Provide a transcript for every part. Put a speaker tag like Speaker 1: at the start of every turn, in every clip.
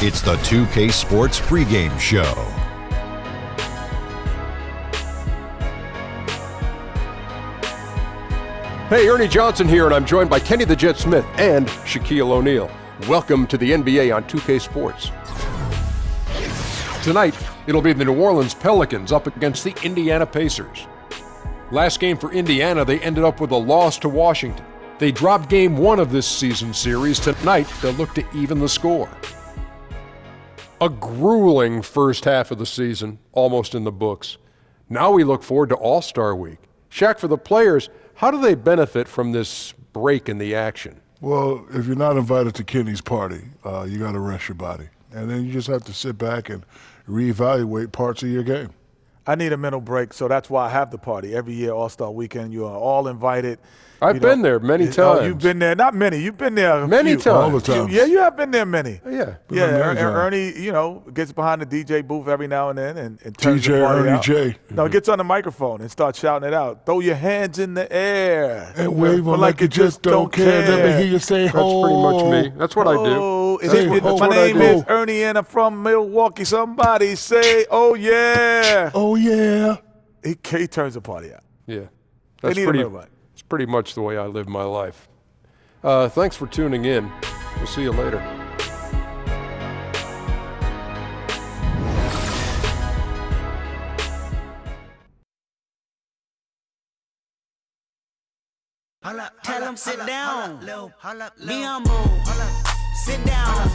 Speaker 1: It's the 2K Sports pregame show.
Speaker 2: Hey, Ernie Johnson here, and I'm joined by Kenny the Jet Smith and Shaquille O'Neal. Welcome to the NBA on 2K Sports. Tonight, it'll be the New Orleans Pelicans up against the Indiana Pacers. Last game for Indiana, they ended up with a loss to Washington. They dropped game one of this season series. Tonight, they'll look to even the score. A grueling first half of the season, almost in the books. Now we look forward to All-Star Week. Shaq, for the players, how do they benefit from this break in the action?
Speaker 3: Well, if you're not invited to Kenny's party, you got to rest your body. And then you just have to sit back and reevaluate parts of your game.
Speaker 4: I need a mental break, so that's why I have the party. Every year, All-Star Weekend, you are all invited.
Speaker 2: I've been there many times.
Speaker 4: You've been there. Not many. You've been there
Speaker 2: many times.
Speaker 3: All the time.
Speaker 4: Yeah, you have been there many.
Speaker 2: Yeah.
Speaker 4: Ernie, gets behind the DJ booth every now and then and turns the
Speaker 3: DJ
Speaker 4: party
Speaker 3: Ernie
Speaker 4: out.
Speaker 3: J.
Speaker 4: No, gets on the microphone and starts shouting it out. Throw your hands in the air.
Speaker 3: And wave them like you just don't care. Let me hear you say,
Speaker 2: That's pretty much me. That's what I do.
Speaker 4: My name is Ernie and I'm from Milwaukee. Somebody say, oh, yeah.
Speaker 3: Oh, yeah.
Speaker 4: He turns the party out.
Speaker 2: Yeah.
Speaker 4: They need a mental break.
Speaker 2: It's pretty much the way I live my life. Thanks for tuning in. We'll see you later.
Speaker 5: Tell them sit down. Be humble. Sit down.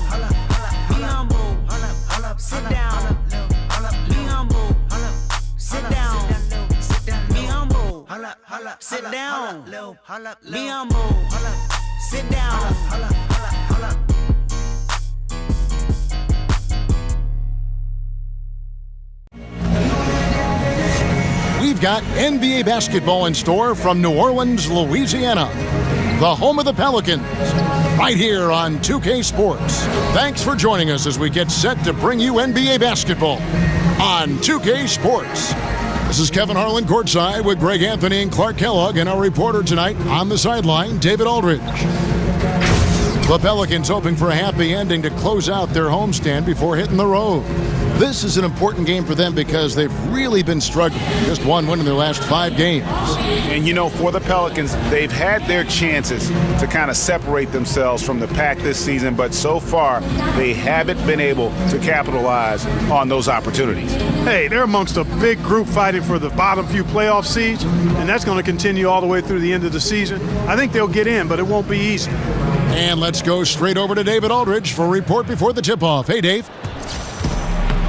Speaker 5: Be humble. Sit down. Be humble. Sit down. Be humble. Sit down. Be humble. Sit down.
Speaker 6: We've got NBA basketball in store from New Orleans, Louisiana, the home of the Pelicans, right here on 2K Sports. Thanks for joining us as we get set to bring you NBA basketball on 2K Sports. This is Kevin Harlan courtside with Greg Anthony and Clark Kellogg, and our reporter tonight on the sideline, David Aldridge. The Pelicans hoping for a happy ending to close out their homestand before hitting the road. This is an important game for them because they've really been struggling. Just one win in their last 5 games.
Speaker 7: And, for the Pelicans, they've had their chances to kind of separate themselves from the pack this season, but so far they haven't been able to capitalize on those opportunities.
Speaker 8: Hey, they're amongst a big group fighting for the bottom few playoff seeds, and that's going to continue all the way through the end of the season. I think they'll get in, but it won't be easy.
Speaker 6: And let's go straight over to David Aldridge for a report before the tip-off. Hey, Dave.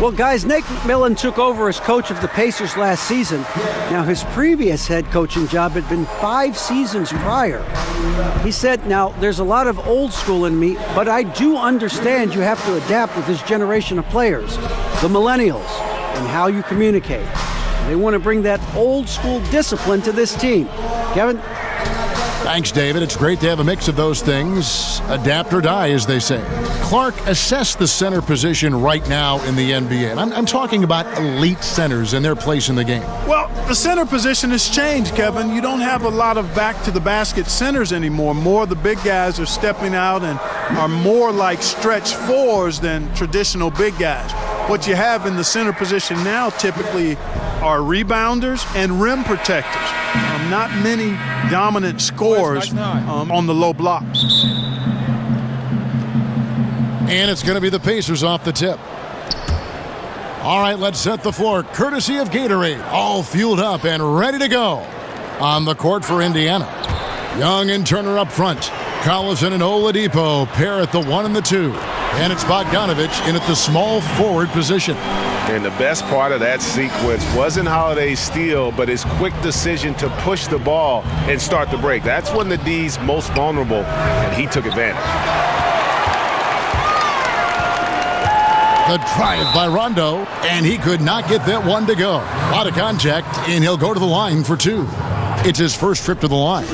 Speaker 9: Well, guys, Nate McMillan took over as coach of the Pacers last season. Now, his previous head coaching job had been 5 seasons prior. He said, now, there's a lot of old school in me, but I do understand you have to adapt with this generation of players, the millennials, and how you communicate. They want to bring that old school discipline to this team. Kevin?
Speaker 6: Thanks, David. It's great to have a mix of those things. Adapt or die, as they say. Clark, assess the center position right now in the NBA. And I'm talking about elite centers and their place in the game.
Speaker 8: Well, the center position has changed, Kevin. You don't have a lot of back-to-the-basket centers anymore. More of the big guys are stepping out and are more like stretch fours than traditional big guys. What you have in the center position now typically are rebounders and rim protectors. Not many dominant scores on the low block.
Speaker 6: And it's going to be the Pacers off the tip. All right, let's set the floor. Courtesy of Gatorade, all fueled up and ready to go. On the court for Indiana. Young and Turner up front. Collison and Oladipo pair at the 1 and the 2. And it's Bogdanović in at the small forward position.
Speaker 7: And the best part of that sequence wasn't Holiday's steal, but his quick decision to push the ball and start the break. That's when the D's most vulnerable, and he took advantage.
Speaker 6: The drive by Rondo, and he could not get that one to go. A lot of contact, and he'll go to the line for 2. It's his first trip to the line.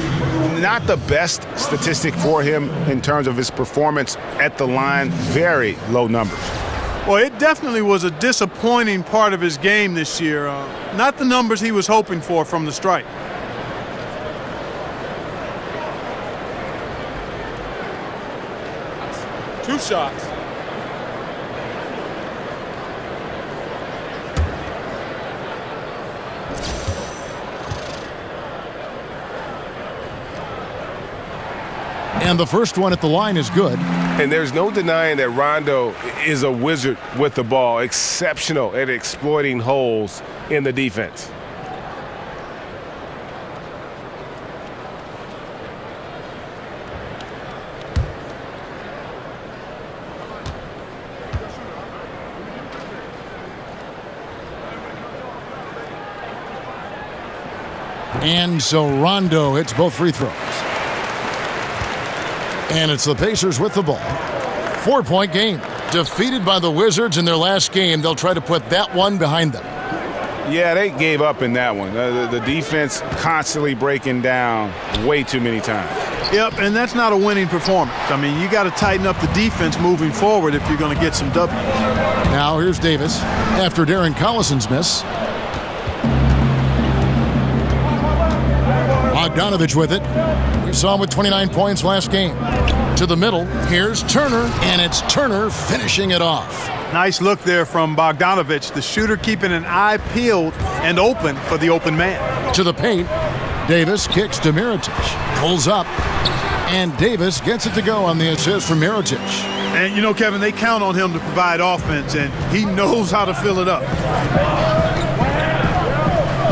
Speaker 7: Not the best statistic for him in terms of his performance at the line. Very low numbers.
Speaker 8: Well, it definitely was a disappointing part of his game this year. Not the numbers he was hoping for from the stripe.
Speaker 4: 2 shots.
Speaker 6: And the first one at the line is good.
Speaker 7: And there's no denying that Rondo is a wizard with the ball, exceptional at exploiting holes in the defense.
Speaker 6: And so Rondo hits both free throws. And it's the Pacers with the ball. 4-point game. Defeated by the Wizards in their last game, they'll try to put that one behind them.
Speaker 7: Yeah, they gave up in that one. The defense constantly breaking down way too many times.
Speaker 8: Yep, and that's not a winning performance. I mean, you got to tighten up the defense moving forward if you're going to get some W's.
Speaker 6: Now here's Davis after Darren Collison's miss. Bogdanovich with it. We saw him with 29 points last game. To the middle, here's Turner, and it's Turner finishing it off.
Speaker 8: Nice look there from Bogdanovich, the shooter keeping an eye peeled and open for the open man.
Speaker 6: To the paint, Davis kicks to Mirotic, pulls up, and Davis gets it to go on the assist from Mirotic.
Speaker 8: And you know, Kevin, they count on him to provide offense, and he knows how to fill it up.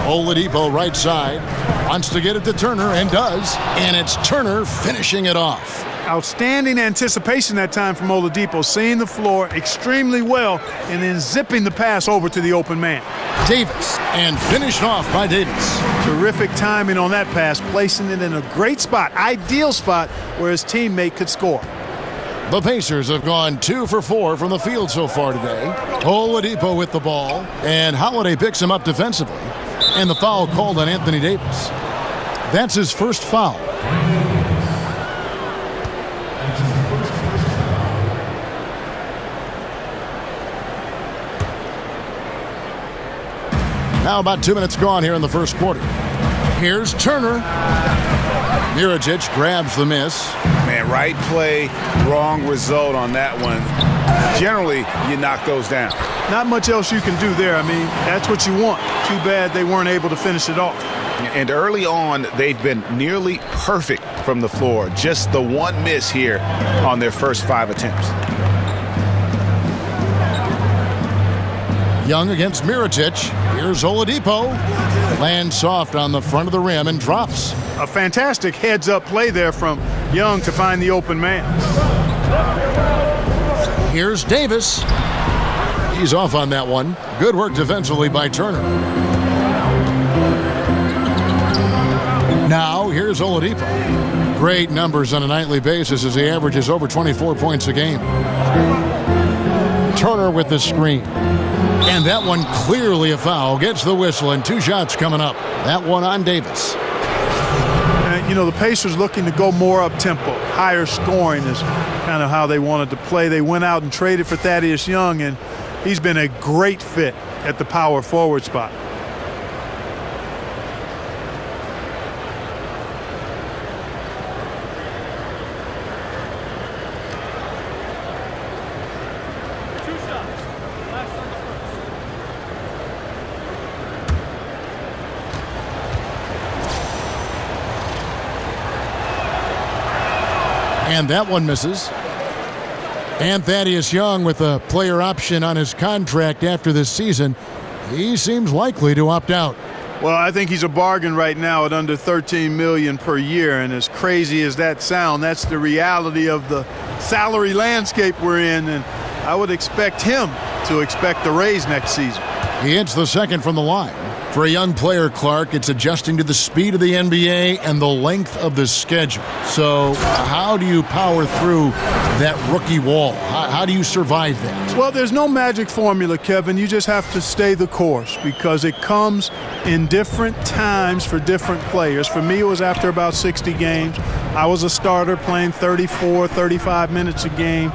Speaker 6: Oladipo right side, wants to get it to Turner and does, and it's Turner finishing it off.
Speaker 8: Outstanding anticipation that time from Oladipo, seeing the floor extremely well and then zipping the pass over to the open man.
Speaker 6: Davis, and finished off by Davis.
Speaker 8: Terrific timing on that pass, placing it in a great spot, ideal spot where his teammate could score.
Speaker 6: The Pacers have gone 2 for 4 from the field so far today. Oladipo with the ball, and Holiday picks him up defensively. And the foul called on Anthony Davis. That's his first foul. Now about 2 minutes gone here in the first quarter. Here's Turner. Mirotic grabs the miss.
Speaker 7: Man, right play, wrong result on that one. Generally, you knock those down.
Speaker 8: Not much else you can do there. I mean, that's what you want. Too bad they weren't able to finish it off.
Speaker 7: And early on, they've been nearly perfect from the floor. Just the one miss here on their first 5 attempts.
Speaker 6: Young against Mirotic. Here's Oladipo. Lands soft on the front of the rim and drops.
Speaker 8: A fantastic heads-up play there from Young to find the open man.
Speaker 6: Here's Davis. He's off on that one. Good work defensively by Turner. Now, here's Oladipo. Great numbers on a nightly basis as he averages over 24 points a game. Turner with the screen. And that one clearly a foul. Gets the whistle and 2 shots coming up. That one on Davis.
Speaker 8: And, you know, the Pacers looking to go more up-tempo. Higher scoring is kind of how they wanted to play. They went out and traded for Thaddeus Young, and he's been a great fit at the power forward spot.
Speaker 6: And that one misses. And Thaddeus Young with a player option on his contract after this season. He seems likely to opt out.
Speaker 8: Well, I think he's a bargain right now at under $13 million per year. And as crazy as that sounds, that's the reality of the salary landscape we're in. And I would expect him to expect a raise next season.
Speaker 6: He hits the second from the line. For a young player, Clark, it's adjusting to the speed of the NBA and the length of the schedule. So how do you power through that rookie wall? How do you survive that?
Speaker 8: Well, there's no magic formula, Kevin. You just have to stay the course because it comes in different times for different players. For me, it was after about 60 games. I was a starter playing 34, 35 minutes a game.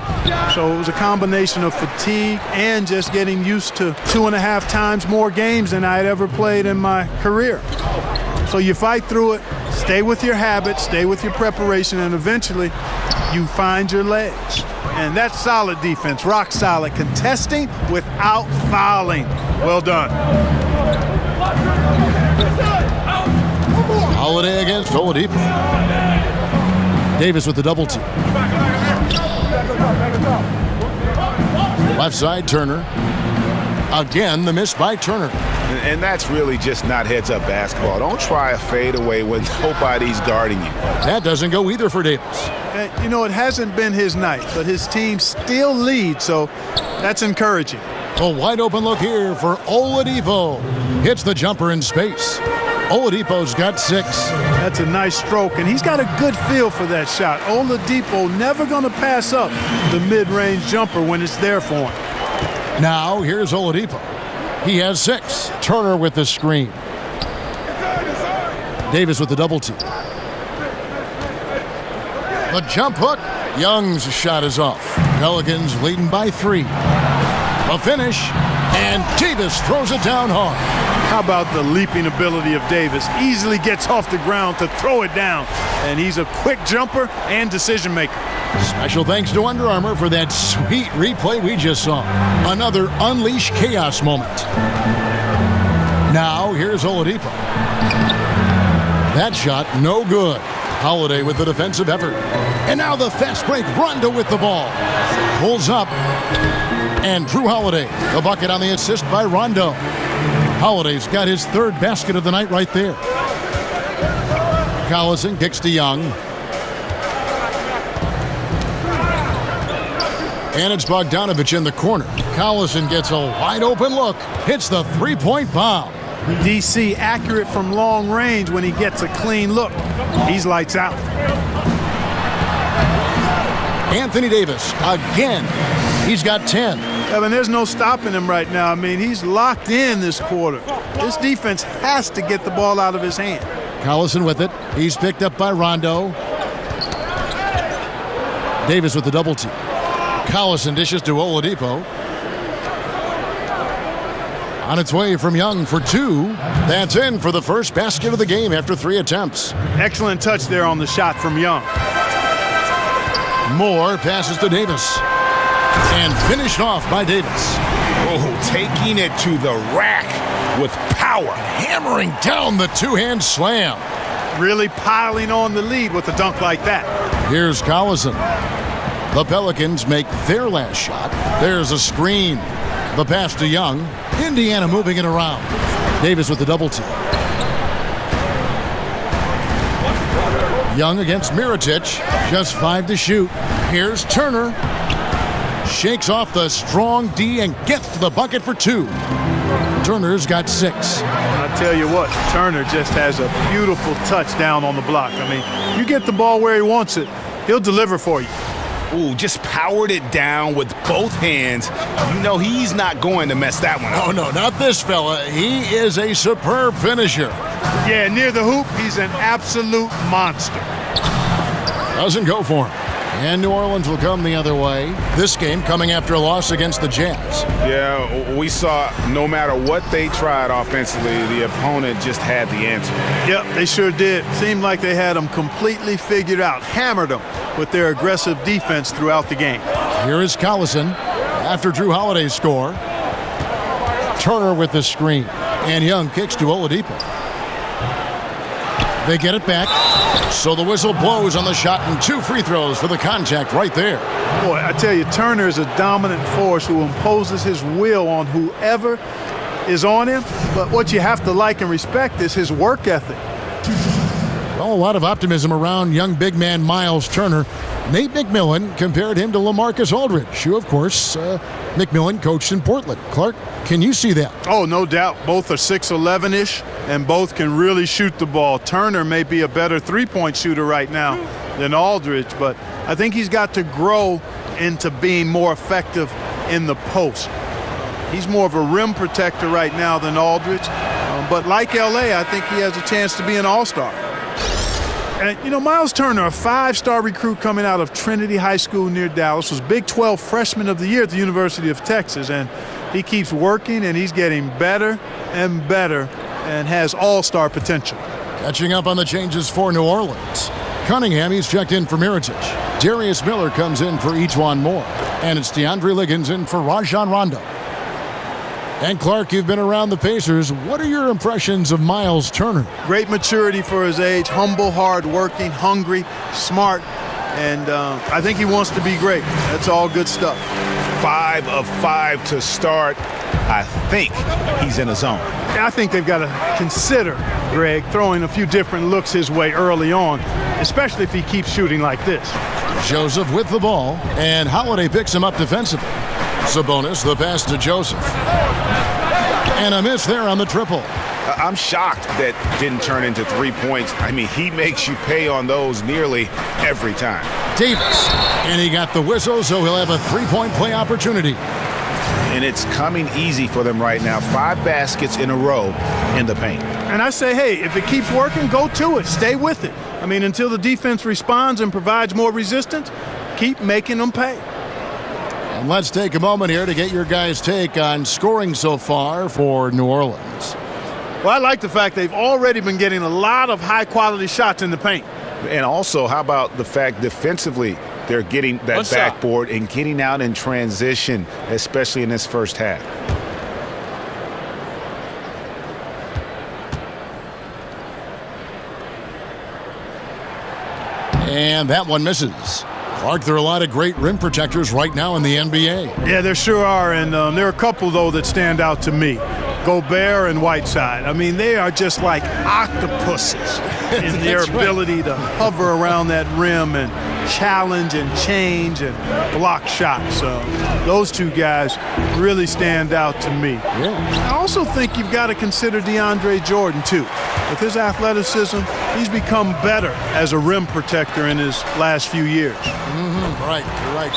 Speaker 8: So it was a combination of fatigue and just getting used to 2.5 times more games than I had ever played in my career. So you fight through it, stay with your habits, stay with your preparation, and eventually you find your legs. And that's solid defense, rock solid, contesting without fouling. Well done.
Speaker 6: Holiday against Oladipo. Davis with the double team. Left side, Turner. Again, the miss by Turner.
Speaker 7: And that's really just not heads-up basketball. Don't try a fadeaway when nobody's guarding you.
Speaker 6: That doesn't go either for Davis.
Speaker 8: And, you know, it hasn't been his night, but his team still leads, so that's encouraging.
Speaker 6: A wide open look here for Oladipo. Hits the jumper in space. Oladipo's got 6.
Speaker 8: That's a nice stroke, and he's got a good feel for that shot. Oladipo never going to pass up the mid-range jumper when it's there for him.
Speaker 6: Now, here's Oladipo. He has 6. Turner with the screen. Davis with the double team. The jump hook. Young's shot is off. Pelicans leading by 3. A finish, and Davis throws it down hard.
Speaker 8: How about the leaping ability of Davis? Easily gets off the ground to throw it down. And he's a quick jumper and decision maker.
Speaker 6: Special thanks to Under Armour for that sweet replay we just saw. Another Unleash Chaos moment. Now, here's Oladipo. That shot, no good. Holiday with the defensive effort. And now the fast break, Rondo with the ball. Pulls up. And Drew Holiday, the bucket on the assist by Rondo. Holiday's got his 3rd basket of the night right there. Collison kicks to Young. And it's Bogdanovich in the corner. Collison gets a wide open look. Hits the 3-point bomb.
Speaker 8: DC accurate from long range when he gets a clean look. He's lights out.
Speaker 6: Anthony Davis again. He's got 10.
Speaker 8: Evan, there's no stopping him right now. I mean, he's locked in this quarter. This defense has to get the ball out of his hand.
Speaker 6: Collison with it. He's picked up by Rondo. Davis with the double team. Collison dishes to Oladipo. On its way from Young for 2. That's in for the first basket of the game after 3 attempts.
Speaker 8: Excellent touch there on the shot from Young.
Speaker 6: Moore passes to Davis. And finished off by Davis.
Speaker 7: Oh, taking it to the rack with power.
Speaker 6: Hammering down the 2-hand slam.
Speaker 8: Really piling on the lead with a dunk like that.
Speaker 6: Here's Collison. The Pelicans make their last shot. There's a screen. The pass to Young. Indiana moving it around. Davis with the double team. Young against Mirotic. Just 5 to shoot. Here's Turner. Shakes off the strong D and gets to the bucket for 2. Turner's got 6.
Speaker 8: I tell you what, Turner just has a beautiful touchdown on the block. I mean, you get the ball where he wants it, he'll deliver for you.
Speaker 7: Ooh, just powered it down with both hands. You know he's not going to mess that one up.
Speaker 6: Oh, no, not this fella. He is a superb finisher.
Speaker 8: Yeah, near the hoop, he's an absolute monster.
Speaker 6: Doesn't go for him. And New Orleans will come the other way. This game coming after a loss against the Jazz.
Speaker 7: Yeah, we saw no matter what they tried offensively, the opponent just had the answer.
Speaker 8: Yep, they sure did. Seemed like they had them completely figured out. Hammered them with their aggressive defense throughout the game.
Speaker 6: Here is Collison after Drew Holiday's score. Turner with the screen. And Young kicks to Oladipo. They get it back. So the whistle blows on the shot and 2 free throws for the contact right there.
Speaker 8: Boy, I tell you, Turner is a dominant force who imposes his will on whoever is on him. But what you have to like and respect is his work ethic.
Speaker 6: Well, a lot of optimism around young big man Miles Turner. Nate McMillan compared him to LaMarcus Aldridge, who, of course, McMillan coached in Portland. Clark, can you see that?
Speaker 8: Oh, no doubt. Both are 6'11"-ish, and both can really shoot the ball. Turner may be a better three-point shooter right now than Aldridge, but I think he's got to grow into being more effective in the post. He's more of a rim protector right now than Aldridge, but like L.A., I think he has a chance to be an all-star. And, you know, Miles Turner, a 5-star recruit coming out of Trinity High School near Dallas, was Big 12 Freshman of the Year at the University of Texas. And he keeps working, and he's getting better and better and has all-star potential.
Speaker 6: Catching up on the changes for New Orleans. Cunningham, he's checked in for Mirotic. Darius Miller comes in for Ejuan Moore. And it's DeAndre Liggins in for Rajon Rondo. And Clark, you've been around the Pacers. What are your impressions of Miles Turner?
Speaker 8: Great maturity for his age, humble, hard-working, hungry, smart, and I think he wants to be great. That's all good stuff.
Speaker 7: 5 of 5 to start. I think he's in a zone.
Speaker 8: I think they've got to consider, Greg, throwing a few different looks his way early on, especially if he keeps shooting like this.
Speaker 6: Joseph with the ball, and Holiday picks him up defensively. Sabonis, the pass to Joseph. And a miss there on the triple.
Speaker 7: I'm shocked that didn't turn into 3 points. I mean, he makes you pay on those nearly every time.
Speaker 6: Davis, and he got the whistle, so he'll have a 3-point play opportunity.
Speaker 7: And it's coming easy for them right now. 5 baskets in a row in the paint.
Speaker 8: And I say, hey, if it keeps working, go to it. Stay with it. I mean, until the defense responds and provides more resistance, keep making them pay.
Speaker 6: And let's take a moment here to get your guys' take on scoring so far for New Orleans.
Speaker 8: Well, I like the fact they've already been getting a lot of high-quality shots in the paint.
Speaker 7: And also, how about the fact defensively they're getting that backboard and getting out in transition, especially in this first half.
Speaker 6: And that one misses. Clark, there are a lot of great rim protectors right now in the NBA.
Speaker 8: Yeah, there sure are, and there are a couple, though, that stand out to me. Gobert and Whiteside. I mean, they are just like octopuses in their ability to hover around that rim and challenge and change and block shots. Those two guys really stand out to me. Yeah. I also think you've got to consider DeAndre Jordan, too. With his athleticism, he's become better as a rim protector in his last few years.
Speaker 6: Right, you're right.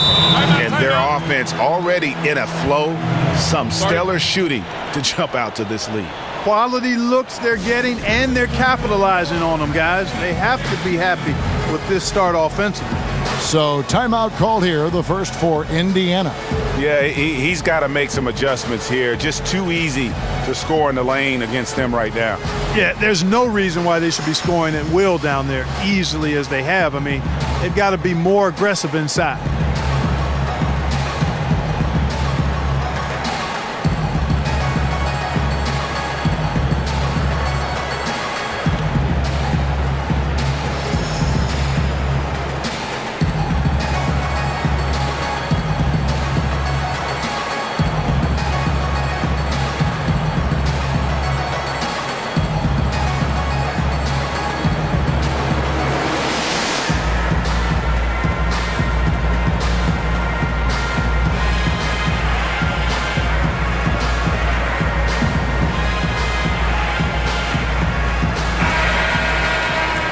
Speaker 7: And their offense already in a flow. Some stellar shooting to jump out to this lead.
Speaker 8: Quality looks they're getting, and they're capitalizing on them, guys. They have to be happy with this start offensively.
Speaker 6: So timeout called here, the first for Indiana.
Speaker 7: Yeah, he's got to make some adjustments here. Just too easy to score in the lane against them right now.
Speaker 8: Yeah, there's no reason why they should be scoring at will down there easily as they have. I mean, they've got to be more aggressive inside.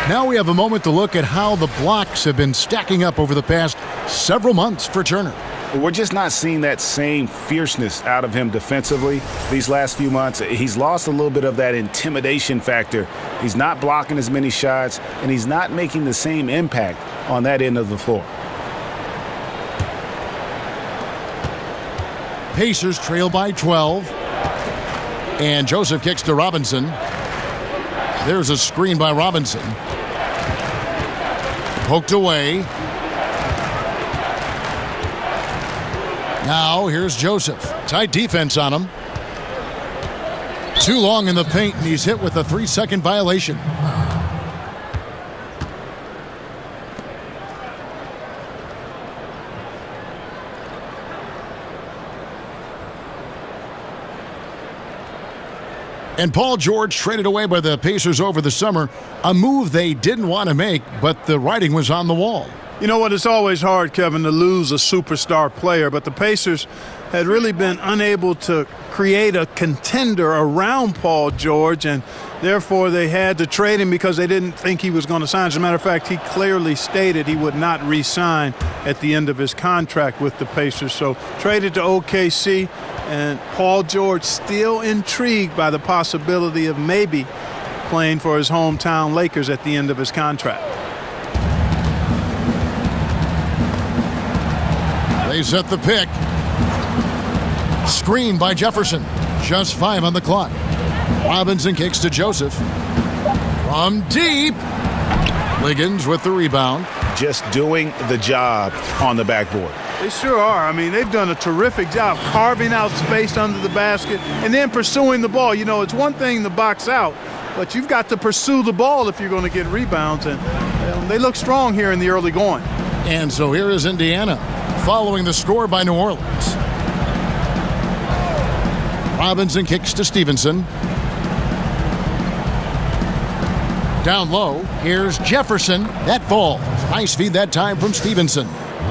Speaker 6: Now we have a moment to look at how the blocks have been stacking up over the past several months for Turner.
Speaker 7: We're just not seeing that same fierceness out of him defensively these last few months. He's lost a little bit of that intimidation factor. He's not blocking as many shots, and he's not making the same impact on that end of the floor.
Speaker 6: Pacers trail by 12. And Joseph kicks to Robinson. There's a screen by Robinson. Poked away. Now here's Joseph. Tight defense on him. Too long in the paint, and he's hit with a 3-second violation. And Paul George traded away by the Pacers over the summer, a move they didn't want to make, but the writing was on the wall.
Speaker 8: You know what? It's always hard, Kevin, to lose a superstar player, but the Pacers had really been unable to create a contender around Paul George, and therefore they had to trade him because they didn't think he was going to sign. As a matter of fact, he clearly stated he would not re-sign at the end of his contract with the Pacers. So traded to OKC, and Paul George still intrigued by the possibility of maybe playing for his hometown Lakers at the end of his contract.
Speaker 6: They set the pick. Screen by Jefferson. Just 5 on the clock. Robinson kicks to Joseph. From deep. Liggins with the rebound.
Speaker 7: Just doing the job on the backboard.
Speaker 8: They sure are. I mean, they've done a terrific job carving out space under the basket and then pursuing the ball. You know, it's one thing to box out, but you've got to pursue the ball if you're going to get rebounds. And they look strong here in the early going.
Speaker 6: And so here is Indiana following the score by New Orleans. Robinson kicks to Stevenson. Down low, here's Jefferson. That falls. Nice feed that time from Stevenson.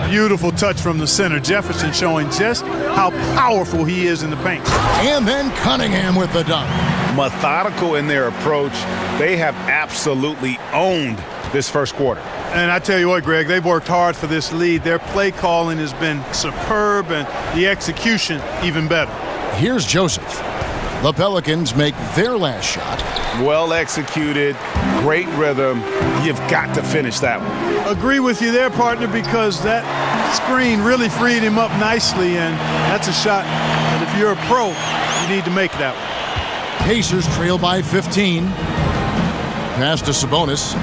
Speaker 8: Beautiful touch from the center. Jefferson showing just how powerful he is in the paint.
Speaker 6: And then Cunningham with the dunk.
Speaker 7: Methodical in their approach. They have absolutely owned this first quarter.
Speaker 8: And I tell you what, Greg, they've worked hard for this lead. Their play calling has been superb and the execution even better.
Speaker 6: Here's Joseph. The Pelicans make their last shot.
Speaker 7: Well executed, great rhythm. You've got to finish that one.
Speaker 8: Agree with you there, partner, because that screen really freed him up nicely, and that's a shot that if you're a pro, you need to make that one.
Speaker 6: Pacers trail by 15. Pass to Sabonis.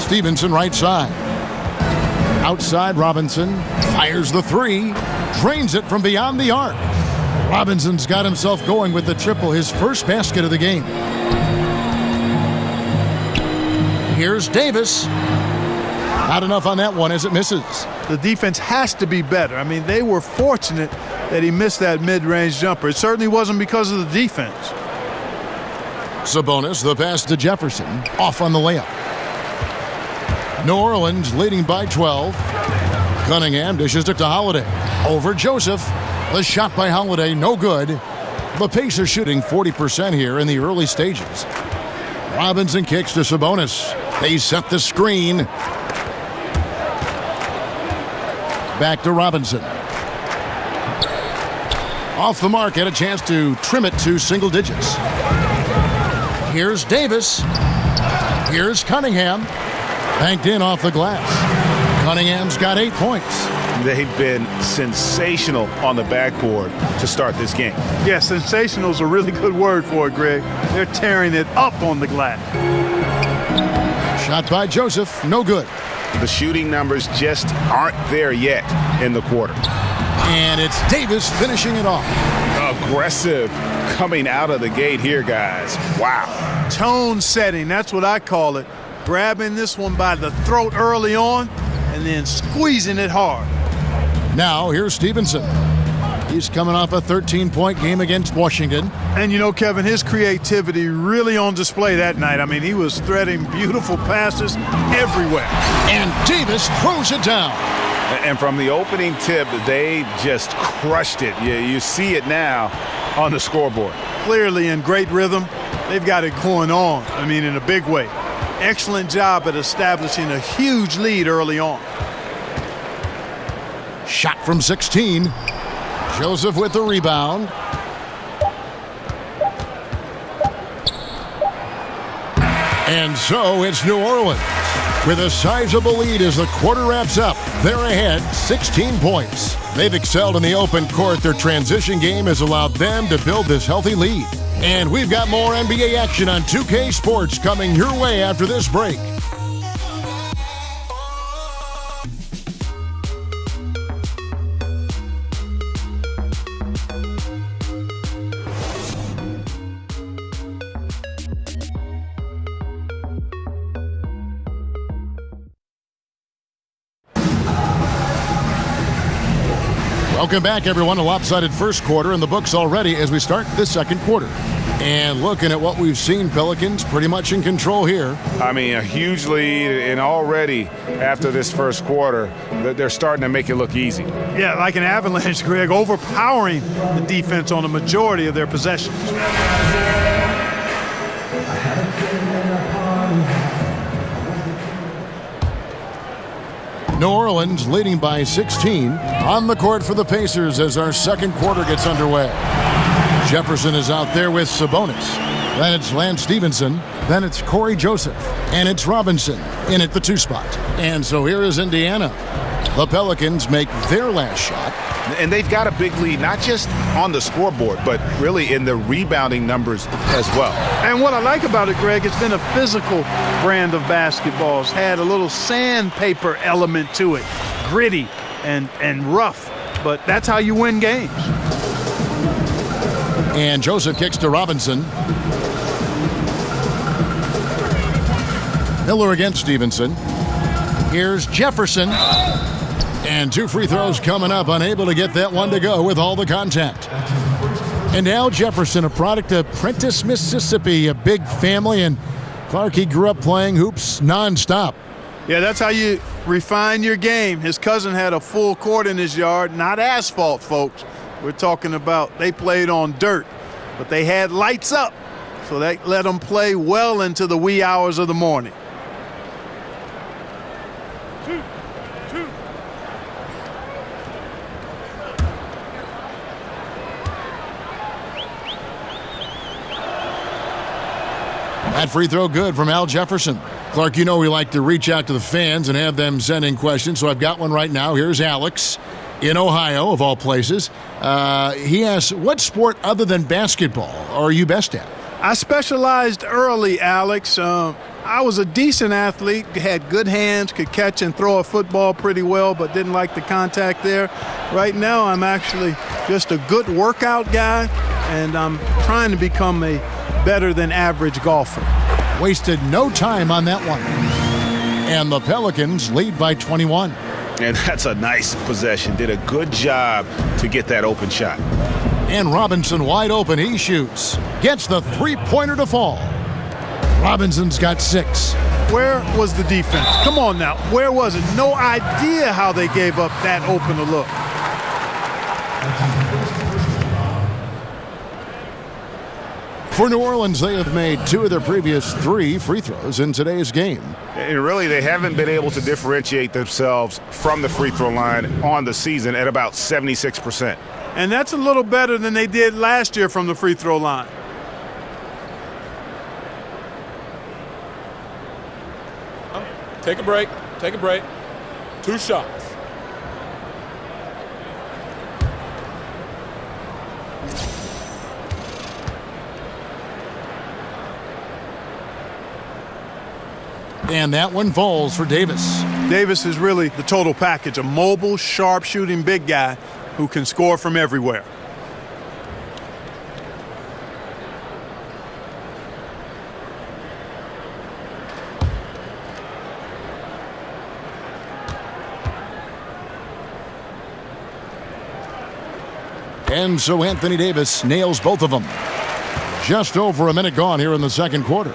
Speaker 6: Stevenson right side. Outside, Robinson fires the three. Drains it from beyond the arc. Robinson's got himself going with the triple, his first basket of the game. Here's Davis. Not enough on that one as it misses.
Speaker 8: The defense has to be better. I mean, they were fortunate that he missed that mid-range jumper. It certainly wasn't because of the defense.
Speaker 6: Sabonis, the pass to Jefferson. Off on the layup. New Orleans leading by 12. Cunningham dishes it to Holiday. Over Joseph. The shot by Holiday, no good. The Pacers shooting 40% here in the early stages. Robinson kicks to Sabonis. They set the screen. Back to Robinson. Off the mark, had a chance to trim it to single digits. Here's Davis. Here's Cunningham. Banked in off the glass. Cunningham's got 8 points.
Speaker 7: They've been sensational on the backboard to start this game.
Speaker 8: Yeah, sensational is a really good word for it, Greg. They're tearing it up on the glass.
Speaker 6: Shot by Joseph, no good.
Speaker 7: The shooting numbers just aren't there yet in the quarter.
Speaker 6: And it's Davis finishing it off.
Speaker 7: Aggressive coming out of the gate here, guys. Wow.
Speaker 8: Tone setting, that's what I call it. Grabbing this one by the throat early on and then squeezing it hard.
Speaker 6: Now here's Stevenson. He's coming off a 13-point game against Washington.
Speaker 8: And you know, Kevin, his creativity really on display that night. I mean, he was threading beautiful passes everywhere.
Speaker 6: And Davis throws it down.
Speaker 7: And from the opening tip, they just crushed it. You see it now on the scoreboard.
Speaker 8: Clearly in great rhythm. They've got it going on, I mean, in a big way. Excellent job at establishing a huge lead early on.
Speaker 6: Shot from 16. Joseph with the rebound. And so it's New Orleans with a sizable lead as the quarter wraps up. They're ahead 16 points. They've excelled in the open court. Their transition game has allowed them to build this healthy lead. And we've got more NBA action on 2K Sports coming your way after this break. Welcome back, everyone. A lopsided first quarter in the books already as we start the second quarter. And looking at what we've seen, Pelicans pretty much in control here.
Speaker 7: I mean, a huge lead, and already after this first quarter, they're starting to make it look easy.
Speaker 8: Yeah, like an avalanche, Greg, overpowering the defense on the majority of their possessions.
Speaker 6: New Orleans leading by 16 on the court for the Pacers as our second quarter gets underway. Jefferson is out there with Sabonis. Then it's Lance Stevenson. Then it's Corey Joseph. And it's Robinson in at the 2 spot. And so here is Indiana. The Pelicans make their last shot.
Speaker 7: And they've got a big lead, not just on the scoreboard, but really in the rebounding numbers as well.
Speaker 8: And what I like about it, Greg, it's been a physical brand of basketball. It's had a little sandpaper element to it, gritty and rough, but that's how you win games.
Speaker 6: And Joseph kicks to Robinson. Miller against Stevenson. Here's Jefferson. And 2 free throws coming up, unable to get that one to go with all the contact. And now Jefferson, a product of Prentice, Mississippi, a big family, and Clark, he grew up playing hoops nonstop.
Speaker 8: Yeah, that's how you refine your game. His cousin had a full court in his yard, not asphalt, folks. We're talking about they played on dirt, but they had lights up, so they let them play well into the wee hours of the morning.
Speaker 6: That free throw good from Al Jefferson. Clark, you know we like to reach out to the fans and have them send in questions, so I've got one right now. Here's Alex in Ohio, of all places. He asks, what sport other than basketball are you best at?
Speaker 8: I specialized early, Alex. I was a decent athlete, had good hands, could catch and throw a football pretty well, but didn't like the contact there. Right now, I'm actually just a good workout guy, and I'm trying to become a better than average golfer.
Speaker 6: Wasted no time on that one. And the Pelicans lead by 21.
Speaker 7: And that's a nice possession. Did a good job to get that open shot.
Speaker 6: And Robinson wide open. He shoots. Gets the three-pointer to fall. Robinson's got 6.
Speaker 8: Where was the defense? Come on now. Where was it? No idea how they gave up that open a look.
Speaker 6: For New Orleans, they have made 2 of their previous 3 free throws in today's game.
Speaker 7: And really, they haven't been able to differentiate themselves from the free throw line on the season at about 76%.
Speaker 8: And that's a little better than they did last year from the free throw line.
Speaker 2: Take a break. Take a break. 2 shots.
Speaker 6: And that one falls for Davis.
Speaker 8: Davis is really the total package, a mobile, sharp-shooting big guy who can score from everywhere.
Speaker 6: And so Anthony Davis nails both of them. Just over a minute gone here in the second quarter.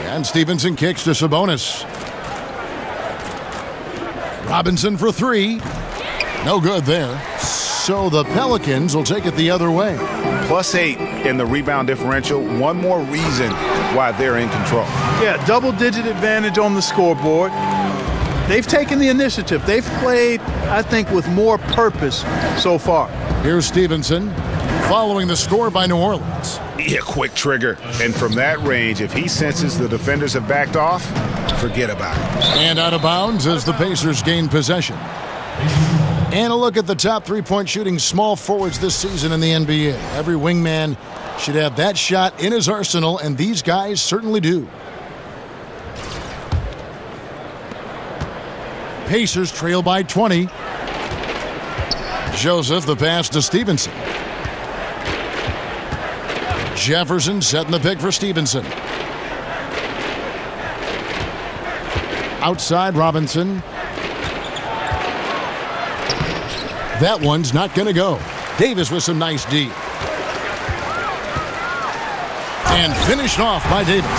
Speaker 6: And Stevenson kicks to Sabonis. Robinson for 3. No good there. So the Pelicans will take it the other way.
Speaker 7: +8 in the rebound differential. One more reason why they're in control.
Speaker 8: Yeah, double-digit advantage on the scoreboard. They've taken the initiative. They've played, I think, with more purpose so far.
Speaker 6: Here's Stevenson following the score by New Orleans.
Speaker 7: Yeah, quick trigger. And from that range, if he senses the defenders have backed off, forget about it.
Speaker 6: And out of bounds as the Pacers gain possession. And a look at the top three-point shooting small forwards this season in the NBA. Every wingman should have that shot in his arsenal, and these guys certainly do. Pacers trail by 20. Joseph, the pass to Stevenson. Jefferson setting the pick for Stevenson. Outside Robinson. That one's not going to go. Davis with some nice D. And finished off by Davis.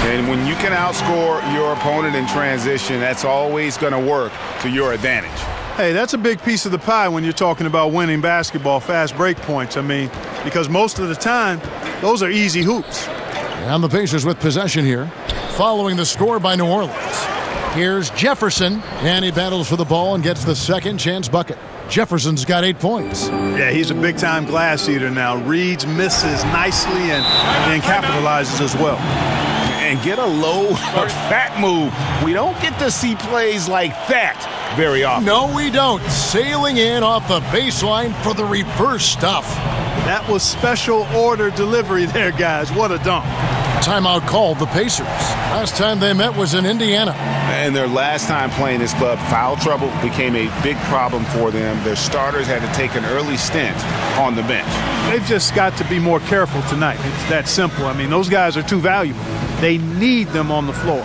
Speaker 7: And when you can outscore your opponent in transition, that's always going to work to your advantage.
Speaker 8: Hey, that's a big piece of the pie when you're talking about winning basketball, fast break points. I mean, because most of the time, those are easy hoops.
Speaker 6: And the Pacers with possession here, following the score by New Orleans. Here's Jefferson, and he battles for the ball and gets the second chance bucket. Jefferson's got 8 points.
Speaker 8: Yeah, he's a big-time glass eater now. Reads, misses nicely, and capitalizes as well.
Speaker 7: And get a low or fat move. We don't get to see plays like that very often.
Speaker 6: No, we don't. Sailing in off the baseline for the reverse stuff.
Speaker 8: That was special order delivery there, guys. What a dunk.
Speaker 6: Timeout called the Pacers. Last time they met was in Indiana.
Speaker 7: And their last time playing this club, foul trouble became a big problem for them. Their starters had to take an early stint on the bench.
Speaker 8: They've just got to be more careful tonight. It's that simple. I mean, those guys are too valuable. They need them on the floor.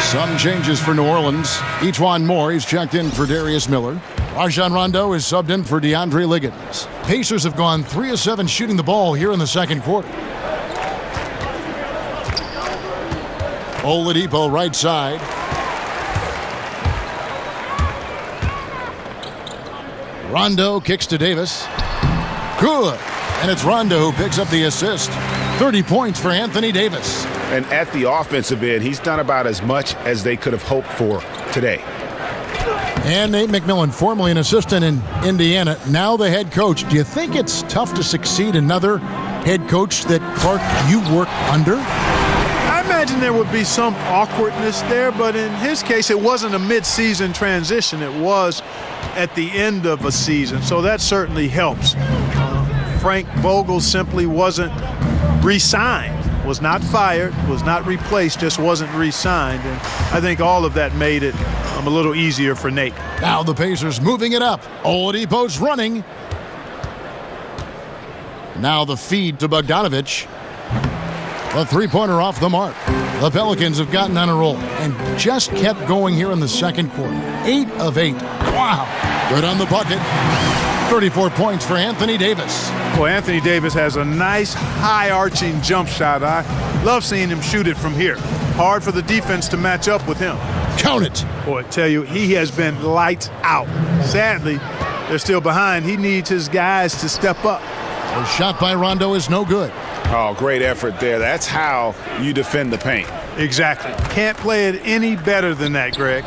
Speaker 6: Some changes for New Orleans. E'Twaun Moore is checked in for Darius Miller. Rajon Rondo is subbed in for DeAndre Liggins. Pacers have gone 3 of 7 shooting the ball here in the second quarter. Oladipo right side. Rondo kicks to Davis. Good. And it's Rondo who picks up the assist. 30 points for Anthony Davis.
Speaker 7: And at the offensive end, he's done about as much as they could have hoped for today.
Speaker 6: And Nate McMillan, formerly an assistant in Indiana, now the head coach. Do you think it's tough to succeed another head coach that, Clark, you work under?
Speaker 8: I imagine there would be some awkwardness there, but in his case, it wasn't a mid-season transition. It was at the end of a season, so that certainly helps. Frank Vogel simply wasn't re-signed. Was not fired, was not replaced, just wasn't re-signed. And I think all of that made it a little easier for Nate.
Speaker 6: Now the Pacers moving it up. Oladipo's running. Now the feed to Bogdanovich. The three-pointer off the mark. The Pelicans have gotten on a roll and just kept going here in the second quarter. 8 of 8. Wow. Good on the bucket. 34 points for Anthony Davis.
Speaker 8: Well, Anthony Davis has a nice high-arching jump shot. I love seeing him shoot it from here. Hard for the defense to match up with him.
Speaker 6: Count it.
Speaker 8: Boy, I tell you, he has been lights out. Sadly, they're still behind. He needs his guys to step up.
Speaker 6: The shot by Rondo is no good.
Speaker 7: Oh, great effort there. That's how you defend the paint.
Speaker 8: Exactly. Can't play it any better than that, Greg.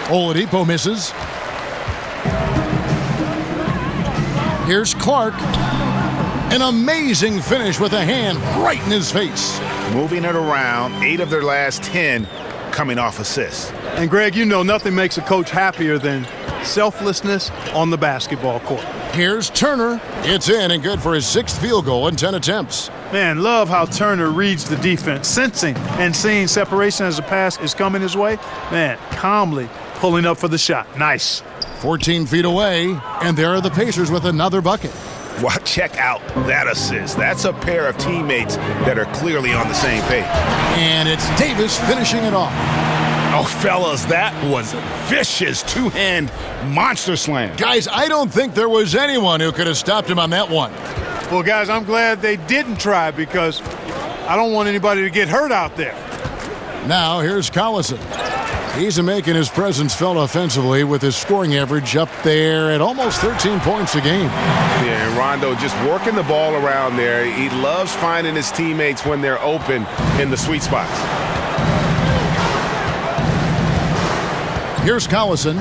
Speaker 6: Oladipo misses. Here's Clark. An amazing finish with a hand right in his face.
Speaker 7: Moving it around, 8 of their last 10 coming off assists.
Speaker 8: And Greg, you know nothing makes a coach happier than selflessness on the basketball court.
Speaker 6: Here's Turner. It's in and good for his 6th field goal in 10 attempts.
Speaker 8: Man, love how Turner reads the defense, sensing and seeing separation as the pass is coming his way. Man, calmly pulling up for the shot. Nice.
Speaker 6: 14 feet away, and there are the Pacers with another bucket.
Speaker 7: Well, check out that assist. That's a pair of teammates that are clearly on the same page.
Speaker 6: And it's Davis finishing it off.
Speaker 7: Oh, fellas, that was a vicious two-hand monster slam.
Speaker 6: Guys, I don't think there was anyone who could have stopped him on that one.
Speaker 8: Well, guys, I'm glad they didn't try because I don't want anybody to get hurt out there.
Speaker 6: Now, here's Collison. He's making his presence felt offensively with his scoring average up there at almost 13 points a game.
Speaker 7: Yeah, and Rondo just working the ball around there. He loves finding his teammates when they're open in the sweet spots.
Speaker 6: Here's Collison.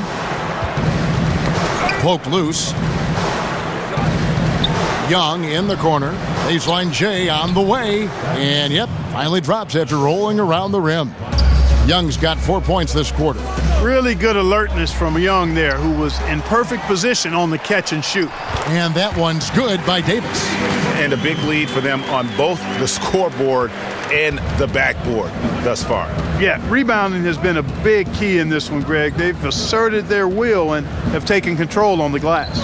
Speaker 6: Poked loose. Young in the corner. Baseline J on the way. And, yep, finally drops after rolling around the rim. Young's got 4 points this quarter.
Speaker 8: Really good alertness from Young there, who was in perfect position on the catch and shoot.
Speaker 6: And that one's good by Davis.
Speaker 7: And a big lead for them on both the scoreboard and the backboard thus far.
Speaker 8: Yeah, rebounding has been a big key in this one, Greg. They've asserted their will and have taken control on the glass.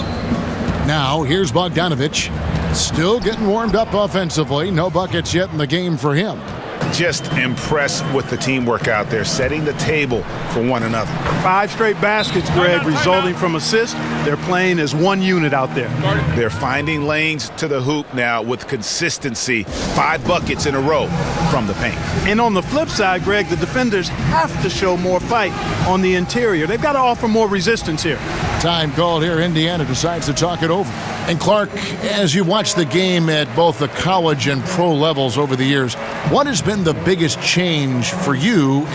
Speaker 6: Now, here's Bogdanovich. Still getting warmed up offensively. No buckets yet in the game for him.
Speaker 7: just impressed with the teamwork out there, setting the table for one another.
Speaker 8: 5 straight baskets, Greg, resulting from assists. They're playing as one unit out there.
Speaker 7: They're finding lanes to the hoop now with consistency. 5 buckets in a row from the paint.
Speaker 8: And on the flip side, Greg, the defenders have to show more fight on the interior. They've got to offer more resistance here.
Speaker 6: Time called here. Indiana decides to talk it over. And Clark, as you watch the game at both the college and pro levels over the years, what has been the biggest change for you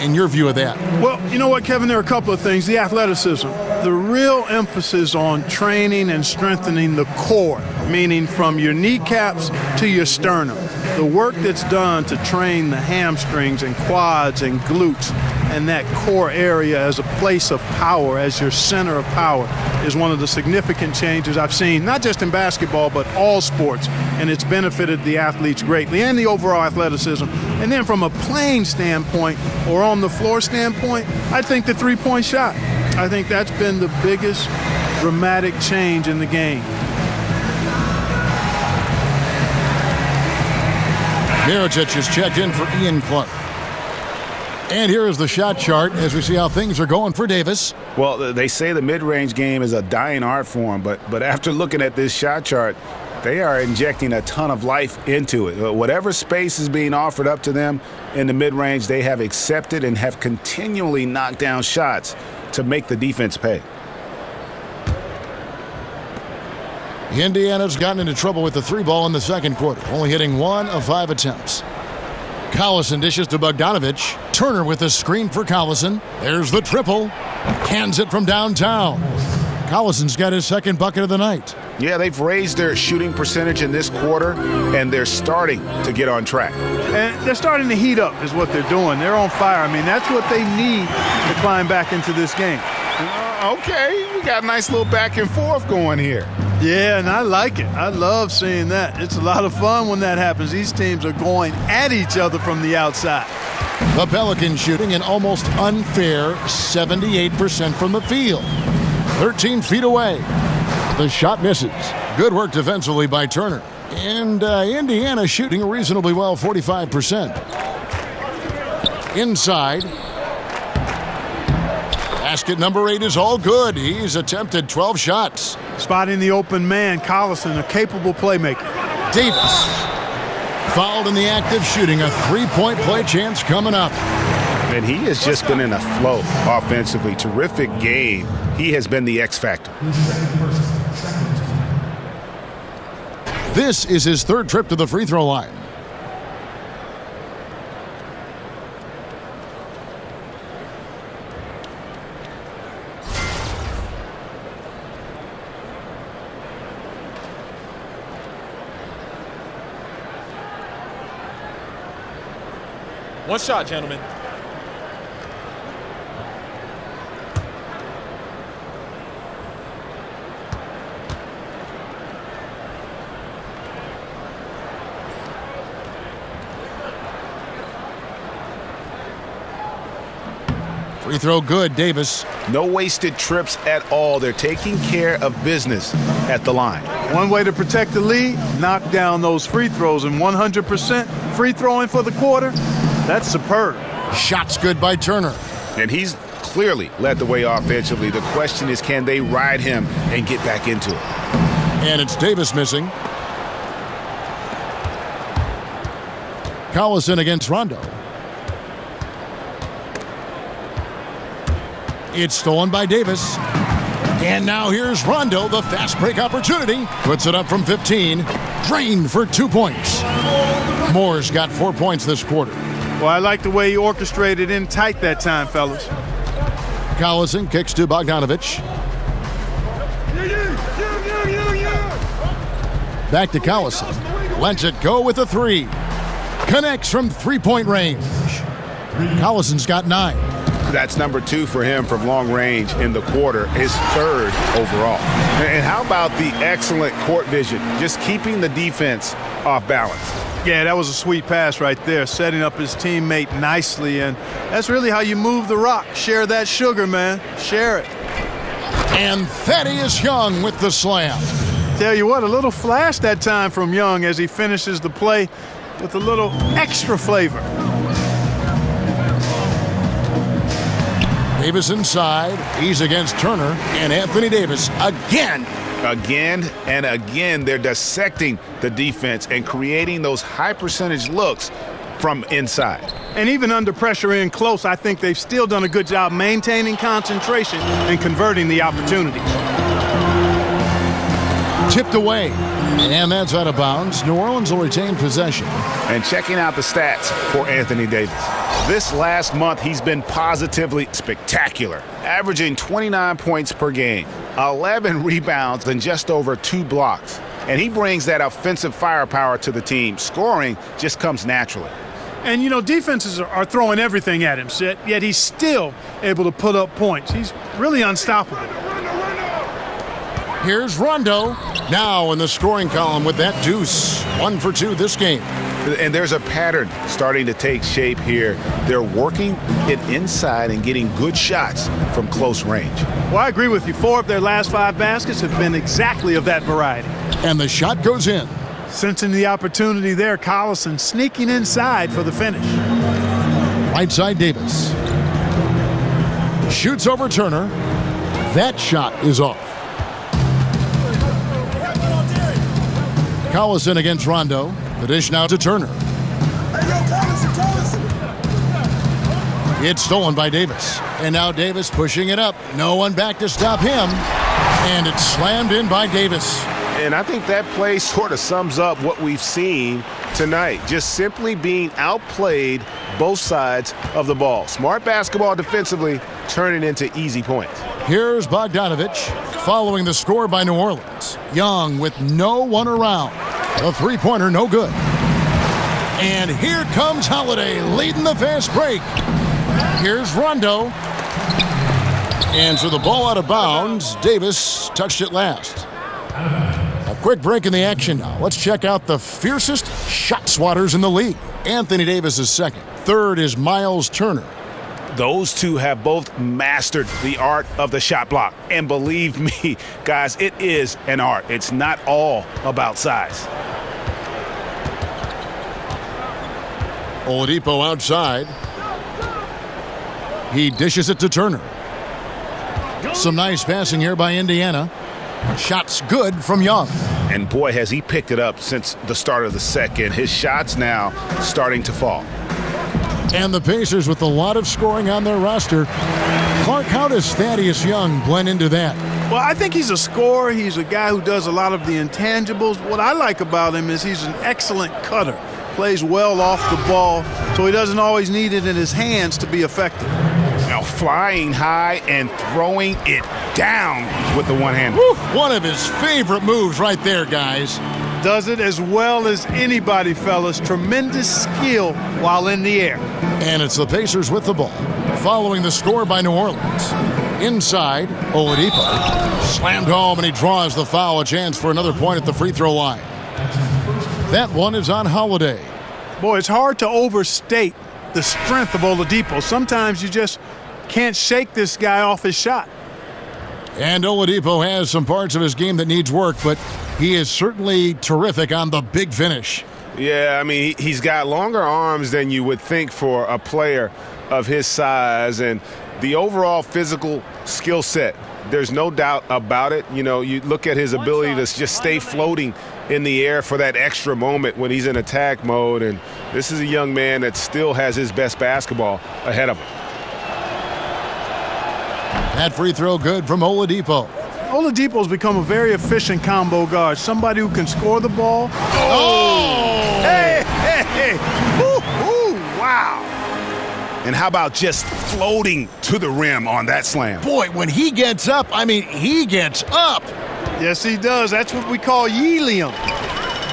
Speaker 6: in your view of that?
Speaker 8: Well, you know what, Kevin? There are a couple of things. The athleticism, the real emphasis on training and strengthening the core, meaning from your kneecaps to your sternum. The work that's done to train the hamstrings and quads and glutes and that core area as a place of power, as your center of power, is one of the significant changes I've seen, not just in basketball, but all sports. And it's benefited the athletes greatly and the overall athleticism. And then from a playing standpoint or on the floor standpoint, I think the three-point shot. I think that's been the biggest dramatic change in the game.
Speaker 6: Mirotic is checked in for Ian Clark. And here is the shot chart as we see how things are going for Davis.
Speaker 7: Well, they say the mid-range game is a dying art form, but after looking at this shot chart, they are injecting a ton of life into it. Whatever space is being offered up to them in the mid-range, they have accepted and have continually knocked down shots to make the defense pay.
Speaker 6: Indiana's gotten into trouble with the 3-ball in the second quarter, only hitting 1 of 5 attempts. Collison dishes to Bogdanovich. Turner with a screen for Collison. There's the triple. Hands it from downtown. Collison's got his second bucket of the night.
Speaker 7: Yeah, they've raised their shooting percentage in this quarter, and they're starting to get on track.
Speaker 8: And they're starting to heat up is what they're doing. They're on fire. I mean, that's what they need to climb back into this game.
Speaker 7: Okay, we got a nice little back and forth going here.
Speaker 8: Yeah, and I like it. I love seeing that. It's a lot of fun when that happens. These teams are going at each other from the outside.
Speaker 6: The Pelicans shooting an almost unfair 78% from the field. 13 feet away. The shot misses. Good work defensively by Turner. And Indiana shooting reasonably well, 45%. Inside. Basket number 8 is all good. He's attempted 12 shots.
Speaker 8: Spotting the open man, Collison, a capable playmaker.
Speaker 6: Davis fouled in the act of shooting. A 3-point play chance coming up.
Speaker 7: And he has just been in a flow offensively. Terrific game. He has been the X factor.
Speaker 6: This is his third trip to the free throw line.
Speaker 10: One shot, gentlemen.
Speaker 6: Free throw good, Davis.
Speaker 7: No wasted trips at all. They're taking care of business at the line.
Speaker 8: One way to protect the lead, knock down those free throws, and 100% free throwing for the quarter. That's superb.
Speaker 6: Shots good by Turner.
Speaker 7: And he's clearly led the way offensively. The question is, can they ride him and get back into it?
Speaker 6: And it's Davis missing. Collison against Rondo. It's stolen by Davis. And now here's Rondo, the fast break opportunity. Puts it up from 15. Drained for 2 points. Moore's got 4 points this quarter.
Speaker 8: Well, I like the way he orchestrated in tight that time, fellas.
Speaker 6: Collison kicks to Bogdanovich. Back to Collison. Lets it go with a 3. Connects from 3-point range. Collison's got 9.
Speaker 7: That's number 2 for him from long range in the quarter, his 3rd overall. And how about the excellent court vision, just keeping the defense off balance?
Speaker 8: Yeah, that was a sweet pass right there, setting up his teammate nicely, and that's really how you move the rock. Share that sugar, man. Share it.
Speaker 6: And Thaddeus Young with the slam.
Speaker 8: Tell you what, a little flash that time from Young as he finishes the play. with a little extra flavor.
Speaker 6: Davis inside. He's against Turner. And Anthony Davis again.
Speaker 7: Again and again, they're dissecting the defense and creating those high percentage looks from inside.
Speaker 8: And even under pressure in close, I think they've still done a good job maintaining concentration and converting the opportunities.
Speaker 6: Tipped away. And that's out of bounds. New Orleans will retain possession.
Speaker 7: And checking out the stats for Anthony Davis. This last month, he's been positively spectacular, averaging 29 points per game, 11 rebounds, and just over 2 blocks. And he brings that offensive firepower to the team. Scoring just comes naturally.
Speaker 8: And, you know, defenses are throwing everything at him, Sid, yet he's still able to put up points. He's really unstoppable.
Speaker 6: Here's Rondo, now in the scoring column with that deuce. 1 for 2 this game.
Speaker 7: And there's a pattern starting to take shape here. They're working it inside and getting good shots from close range.
Speaker 8: Well, I agree with you. 4 of their last 5 baskets have been exactly of that variety.
Speaker 6: And the shot goes in.
Speaker 8: Sensing the opportunity there, Collison sneaking inside for the finish.
Speaker 6: Right side Davis. Shoots over Turner. That shot is off. Collison against Rondo. The dish now to Turner. It's stolen by Davis. And now Davis pushing it up. No one back to stop him. And it's slammed in by Davis.
Speaker 7: And I think that play sort of sums up what we've seen tonight. Just simply being outplayed both sides of the ball. Smart basketball defensively, turning into easy points.
Speaker 6: Here's Bogdanovich following the score by New Orleans. Young with no one around. A three-pointer, no good. And here comes Holiday leading the fast break. Here's Rondo. And so the ball out of bounds. Davis touched it last. A quick break in the action now. Let's check out the fiercest shot swatters in the league. Anthony Davis is second. Third is Miles Turner.
Speaker 7: Those two have both mastered the art of the shot block. And believe me, guys, it is an art. It's not all about size.
Speaker 6: Oladipo outside. He dishes it to Turner. Some nice passing here by Indiana. Shots good from Young.
Speaker 7: And boy, has he picked it up since the start of the second. His shots now starting to fall.
Speaker 6: And the Pacers with a lot of scoring on their roster. Clark, how does Thaddeus Young blend into that?
Speaker 8: Well, I think he's a scorer. He's a guy who does a lot of the intangibles. What I like about him is he's an excellent cutter. Plays well off the ball, so he doesn't always need it in his hands to be effective.
Speaker 7: Now flying high and throwing it down with the one-hander.
Speaker 6: One of his favorite moves right there, guys.
Speaker 8: Does it as well as anybody, fellas. Tremendous skill while in the air.
Speaker 6: And it's the Pacers with the ball, following the score by New Orleans. Inside, Oladipo slammed home, and he draws the foul. A chance for another point at the free throw line. That one is on Holiday.
Speaker 8: Boy, it's hard to overstate the strength of Oladipo. Sometimes you just can't shake this guy off his shot.
Speaker 6: And Oladipo has some parts of his game that needs work, but he is certainly terrific on the big finish.
Speaker 7: Yeah, I mean, he's got longer arms than you would think for a player of his size, and the overall physical skill set, there's no doubt about it. You know, you look at his ability to just stay floating in the air for that extra moment when he's in attack mode, and this is a young man that still has his best basketball ahead of him.
Speaker 6: That free throw good from Oladipo.
Speaker 8: Oladipo's become a very efficient combo guard, somebody who can score the ball.
Speaker 6: Oh!
Speaker 7: Hey, hey, hey! Ooh, wow! And how about just floating to the rim on that slam?
Speaker 6: Boy, when he gets up, I mean, he gets up.
Speaker 8: Yes, he does. That's what we call helium.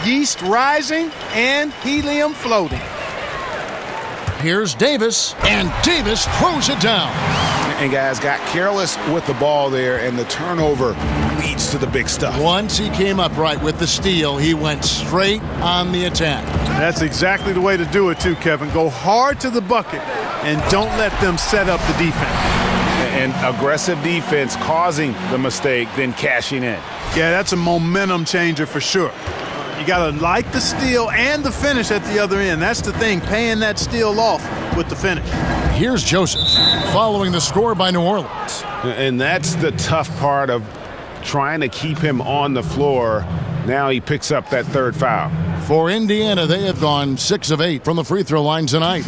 Speaker 8: Yeast rising and helium floating.
Speaker 6: Here's Davis, and Davis throws it down.
Speaker 7: And guys got careless with the ball there, and the turnover leads to the big stuff.
Speaker 6: Once he came up right with the steal, he went straight on the attack.
Speaker 8: That's exactly the way to do it too, Kevin. Go hard to the bucket and don't let them set up the defense.
Speaker 7: And aggressive defense causing the mistake, then cashing in.
Speaker 8: Yeah, that's a momentum changer for sure. You got to like the steal and the finish at the other end. That's the thing, paying that steal off with the finish.
Speaker 6: Here's Joseph following the score by New Orleans.
Speaker 7: And that's the tough part of trying to keep him on the floor. Now he picks up that third foul.
Speaker 6: For Indiana, they have gone 6 of 8 from the free throw line tonight.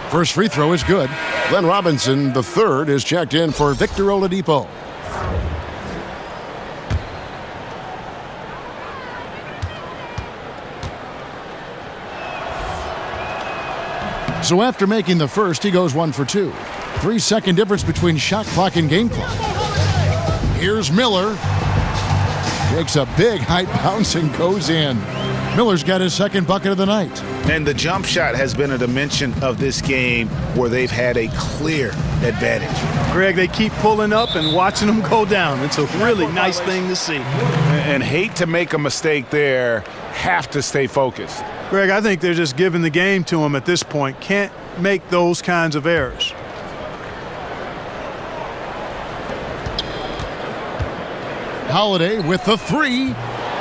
Speaker 6: First free throw is good. Glenn Robinson, the third, is checked in for Victor Oladipo. So after making the first, he goes 1 for 2. 3-second difference between shot clock and game clock. Here's Miller. Takes a big height bounce and goes in. Miller's got his second bucket of the night.
Speaker 7: And the jump shot has been a dimension of this game where they've had a clear advantage.
Speaker 8: Greg, they keep pulling up and watching them go down. It's a really nice thing to see.
Speaker 7: And hate to make a mistake there, have to stay focused.
Speaker 8: Greg, I think they're just giving the game to him at this point. Can't make those kinds of errors.
Speaker 6: Holiday with the 3,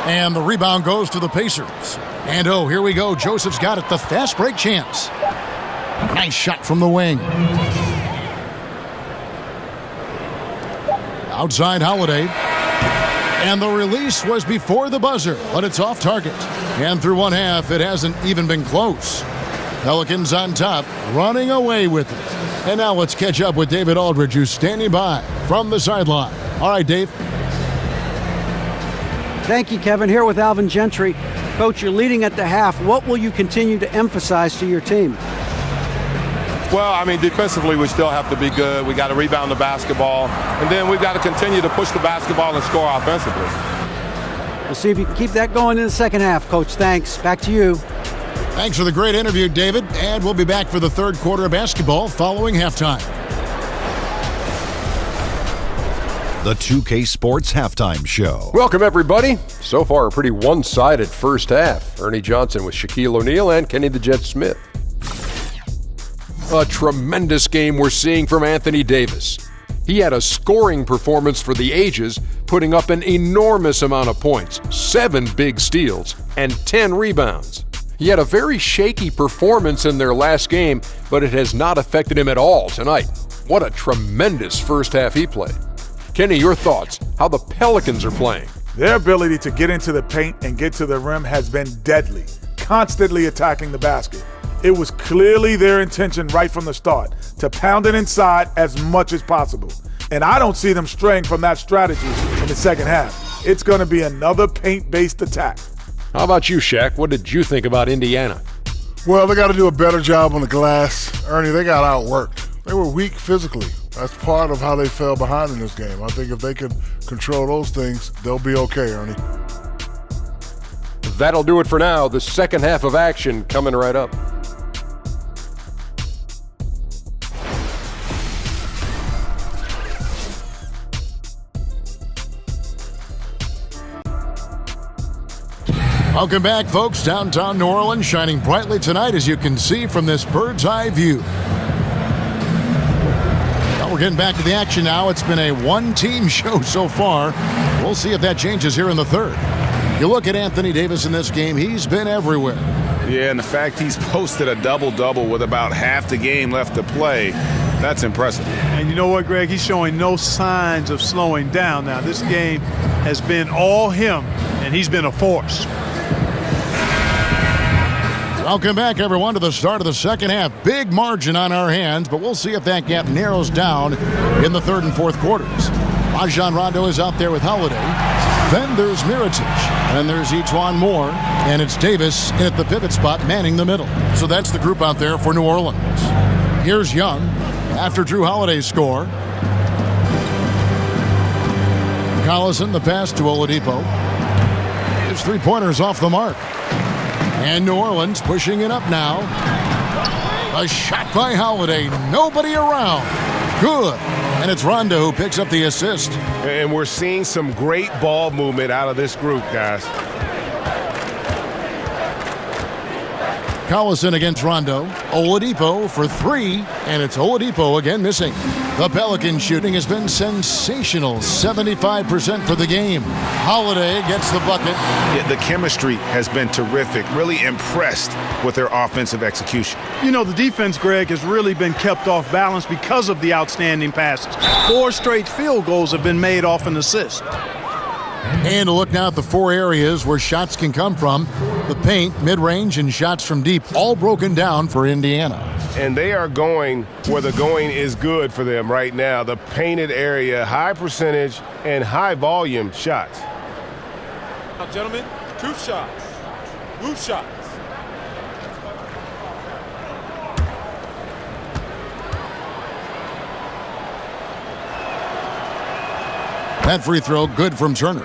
Speaker 6: and the rebound goes to the Pacers. And oh, here we go. Joseph's got it. The fast break chance. Nice shot from the wing. Outside Holiday. And the release was before the buzzer, but it's off target. And through one half, it hasn't even been close. Pelicans on top, running away with it. And now let's catch up with David Aldridge, who's standing by from the sideline. All right, Dave.
Speaker 9: Thank you, Kevin. Here with Alvin Gentry. Coach, you're leading at the half. What will you continue to emphasize to your team?
Speaker 11: Well, I mean, defensively, we still have to be good. We got to rebound the basketball. And then we've got to continue to push the basketball and score offensively.
Speaker 9: We'll see if you can keep that going in the second half, Coach. Thanks. Back to you.
Speaker 6: Thanks for the great interview, David. And we'll be back for the third quarter of basketball following halftime.
Speaker 1: The 2K Sports Halftime Show.
Speaker 2: Welcome, everybody. So far, a pretty one-sided first half. Ernie Johnson with Shaquille O'Neal and Kenny the Jet Smith. A tremendous game we're seeing from Anthony Davis. He had a scoring performance for the ages, putting up an enormous amount of points, 7 big steals, and 10 rebounds. He had a very shaky performance in their last game, but it has not affected him at all tonight. What a tremendous first half he played. Kenny, your thoughts, how the Pelicans are playing?
Speaker 4: Their ability to get into the paint and get to the rim has been deadly, constantly attacking the basket. It was clearly their intention right from the start to pound it inside as much as possible. And I don't see them straying from that strategy in the second half. It's going to be another paint-based attack.
Speaker 2: How about you, Shaq? What did you think about Indiana?
Speaker 3: Well, they got to do a better job on the glass. Ernie, they got outworked. They were weak physically. That's part of how they fell behind in this game. I think if they can control those things, they'll be okay, Ernie.
Speaker 2: That'll do it for now. The second half of action coming right up.
Speaker 6: Welcome back, folks. Downtown New Orleans shining brightly tonight, as you can see from this bird's eye view. Well, we're getting back to the action now. It's been a one-team show so far. We'll see if that changes here in the third. You look at Anthony Davis in this game, he's been everywhere.
Speaker 7: Yeah, and the fact he's posted a double-double with about half the game left to play, that's impressive.
Speaker 8: And you know what, Greg? He's showing no signs of slowing down now. This game has been all him, and he's been a force.
Speaker 6: Welcome back, everyone, to the start of the second half. Big margin on our hands, but we'll see if that gap narrows down in the third and fourth quarters. Rajon Rondo is out there with Holiday. Then there's Mirotic, and there's Etuan Moore, and it's Davis in at the pivot spot manning the middle. So that's the group out there for New Orleans. Here's Young after Drew Holiday's score. Collison, the pass to Oladipo. His three-pointers off the mark. And New Orleans pushing it up now. A shot by Holiday. Nobody around. Good. And it's Rondo who picks up the assist.
Speaker 12: And we're seeing some great ball movement out of this group, guys.
Speaker 6: Collison against Rondo. Oladipo for 3, and it's Oladipo again missing. The Pelicans shooting has been sensational, 75% for the game. Holiday gets the bucket.
Speaker 7: Yeah, the chemistry has been terrific. Really impressed with their offensive execution.
Speaker 8: You know, the defense, Greg, has really been kept off balance because of the outstanding passes. 4 straight field goals have been made off an assist.
Speaker 6: And look now at the 4 areas where shots can come from. The paint, mid-range, and shots from deep, all broken down for Indiana.
Speaker 12: And they are going where the going is good for them right now. The painted area, high percentage and high volume shots.
Speaker 10: Now, gentlemen, 2 shots. Move shots.
Speaker 6: That free throw good from Turner.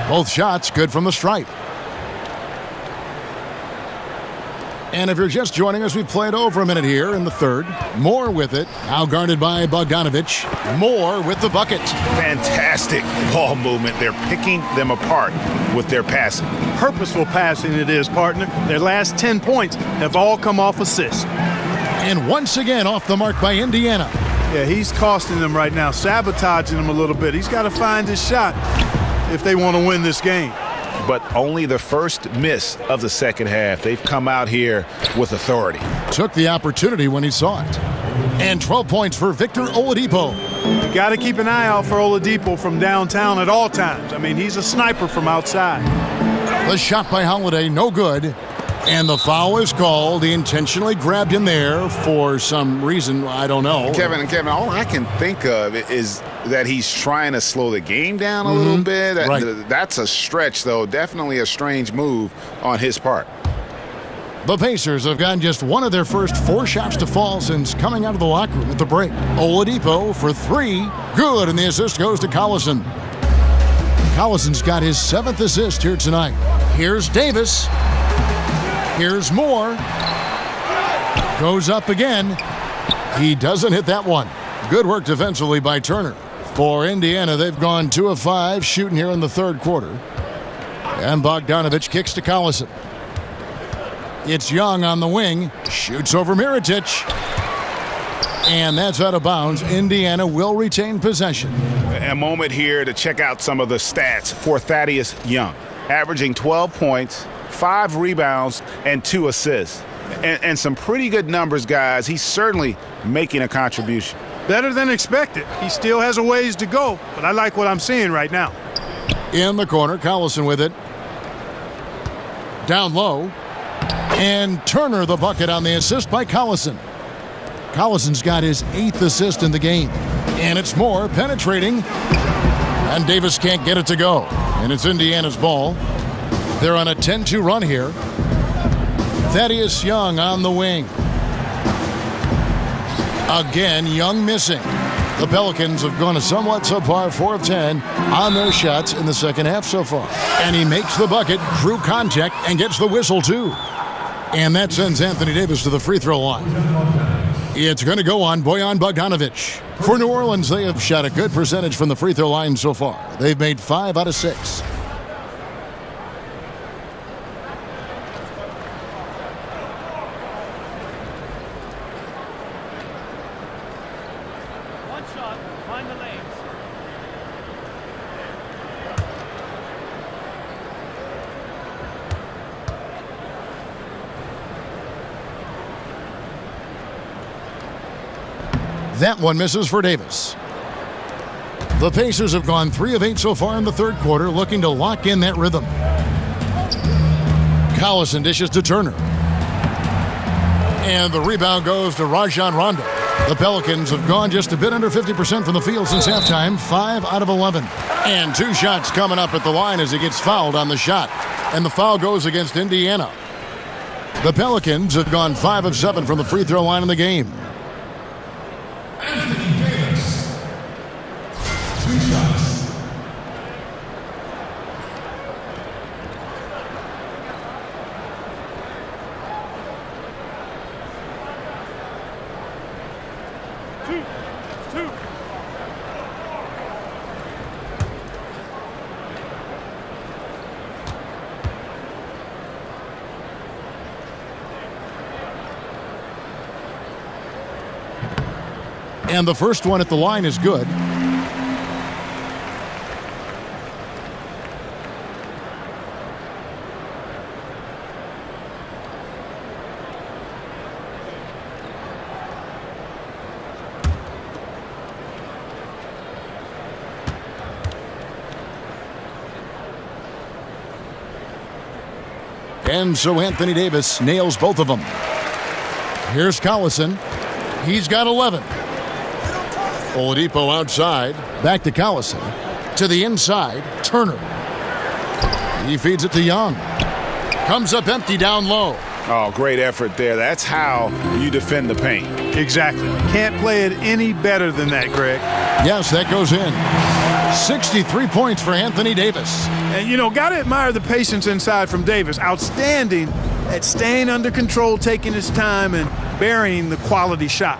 Speaker 6: Both shots good from the stripe. And if you're just joining us, we played over a minute here in the third. Moore with it. Now guarded by Bogdanovich. Moore with the bucket.
Speaker 7: Fantastic ball movement. They're picking them apart with their passing.
Speaker 8: Purposeful passing it is, partner. Their last 10 points have all come off assists.
Speaker 6: And once again off the mark by Indiana.
Speaker 8: Yeah, he's costing them right now, sabotaging them a little bit. He's got to find his shot if they want to win this game.
Speaker 7: But only the first miss of the second half. They've come out here with authority.
Speaker 6: Took the opportunity when he saw it. And 12 points for Victor Oladipo.
Speaker 8: You got to keep an eye out for Oladipo from downtown at all times. I mean, he's a sniper from outside.
Speaker 6: The shot by Holiday, no good. And the foul is called. He intentionally grabbed him there for some reason, I don't know.
Speaker 7: Kevin, all I can think of is that he's trying to slow the game down a little bit.
Speaker 6: Right.
Speaker 7: That's a stretch, though. Definitely a strange move on his part.
Speaker 6: The Pacers have gotten just one of their first 4 shots to fall since coming out of the locker room at the break. Oladipo for 3. Good, and the assist goes to Collison. Collison's got his 7th assist here tonight. Here's Davis. Here's Moore. Goes up again. He doesn't hit that one. Good work defensively by Turner. For Indiana, they've gone 2 of 5 shooting here in the third quarter. And Bogdanovich kicks to Collison. It's Young on the wing. Shoots over Mirotic. And that's out of bounds. Indiana will retain possession.
Speaker 7: A moment here to check out some of the stats for Thaddeus Young. Averaging 12 points, 5 rebounds, and 2 assists. And some pretty good numbers, guys. He's certainly making a contribution.
Speaker 8: Better than expected. He still has a ways to go, but I like what I'm seeing right now.
Speaker 6: In the corner, Collison with it. Down low. And Turner the bucket on the assist by Collison. Collison's got his 8th assist in the game. And it's Moore penetrating. And Davis can't get it to go. And it's Indiana's ball. They're on a 10-2 run here. Thaddeus Young on the wing. Again, Young missing. The Pelicans have gone a somewhat subpar 4 of 10 on their shots in the second half so far. And he makes the bucket, through contact, and gets the whistle too. And that sends Anthony Davis to the free throw line. It's going to go on Bojan Bogdanovich. For New Orleans, they have shot a good percentage from the free throw line so far. They've made 5 out of 6. That one misses for Davis. The Pacers have gone 3 of 8 so far in the third quarter, looking to lock in that rhythm. Collison dishes to Turner. And the rebound goes to Rajon Rondo. The Pelicans have gone just a bit under 50% from the field since halftime, 5 out of 11. And 2 shots coming up at the line as he gets fouled on the shot. And the foul goes against Indiana. The Pelicans have gone 5 of 7 from the free throw line in the game. And the first one at the line is good. And so Anthony Davis nails both of them. Here's Collison. He's got 11. Oladipo outside. Back to Collison. To the inside. Turner. He feeds it to Young. Comes up empty down low.
Speaker 7: Oh, great effort there. That's how you defend the paint.
Speaker 8: Exactly. Can't play it any better than that, Greg.
Speaker 6: Yes, that goes in. 63 points for Anthony Davis.
Speaker 8: And, you know, got to admire the patience inside from Davis. Outstanding at staying under control, taking his time, and burying the quality shot.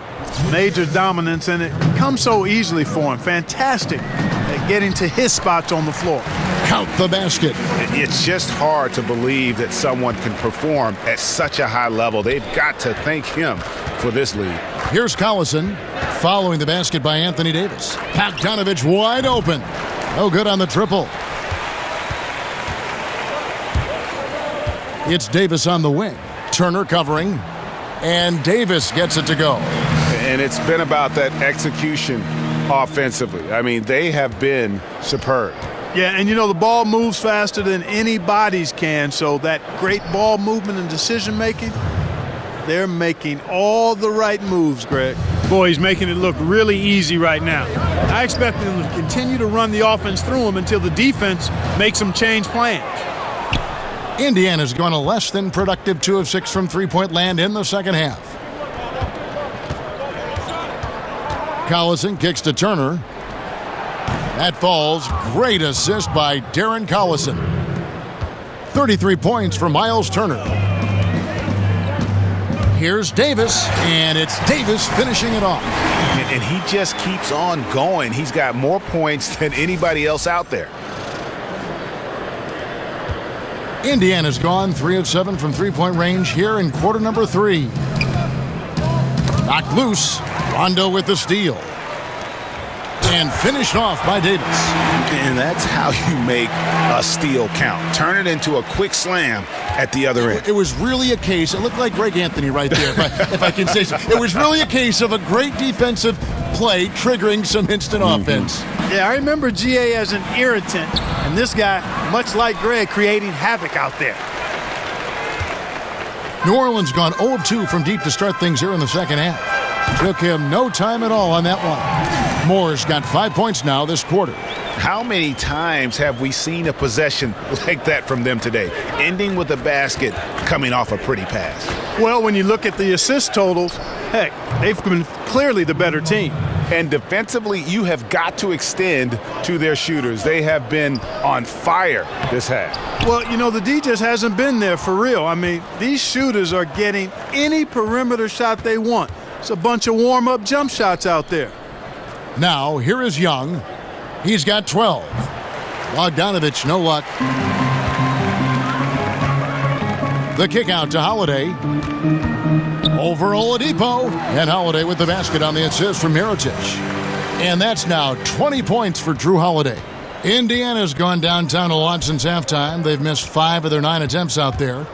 Speaker 8: Major dominance, and it comes so easily for him. Fantastic at getting to his spots on the floor.
Speaker 6: Count the basket.
Speaker 7: It's just hard to believe that someone can perform at such a high level. They've got to thank him for this lead.
Speaker 6: Here's Collison following the basket by Anthony Davis. Bogdanovich wide open. No good on the triple. It's Davis on the wing. Turner covering. And Davis gets it to go.
Speaker 7: And it's been about that execution offensively. I mean, they have been superb.
Speaker 8: Yeah, and you know, the ball moves faster than anybody's can, so that great ball movement and decision-making, they're making all the right moves, Greg. Boy, he's making it look really easy right now. I expect them to continue to run the offense through him until the defense makes them change plans.
Speaker 6: Indiana's gone a less than productive 2 of 6 from three-point land in the second half. Collison kicks to Turner. That falls. Great assist by Darren Collison. 33 points for Miles Turner. Here's Davis, and it's Davis finishing it off.
Speaker 7: And he just keeps on going. He's got more points than anybody else out there.
Speaker 6: Indiana's gone 3 of 7 from three-point range here in quarter number 3. Knocked loose. Rondo with the steal. And finished off by Davis.
Speaker 7: And that's how you make a steal count. Turn it into a quick slam at the other end.
Speaker 6: It was really a case, it looked like Greg Anthony right there, if I can say so. It was really a case of a great defensive play triggering some instant offense.
Speaker 8: Yeah, I remember GA as an irritant, and this guy, much like Greg, creating havoc out there.
Speaker 6: New Orleans gone 0 of 2 from deep to start things here in the second half. Took him no time at all on that one. Moore's got 5 points now this quarter.
Speaker 7: How many times have we seen a possession like that from them today, ending with a basket coming off a pretty pass?
Speaker 8: Well, when you look at the assist totals, heck, they've been clearly the better team.
Speaker 7: And defensively, you have got to extend to their shooters. They have been on fire this half.
Speaker 8: Well, you know, the D just hasn't been there for real. I mean, these shooters are getting any perimeter shot they want. It's a bunch of warm-up jump shots out there.
Speaker 6: Now, here is Young. He's got 12. Bogdanovich, no luck. The kick out to Holiday. Over Oladipo. And Holiday with the basket on the assist from Mirotic. And that's now 20 points for Drew Holiday. Indiana's gone downtown a lot since halftime. They've missed 5 of their 9 attempts out there.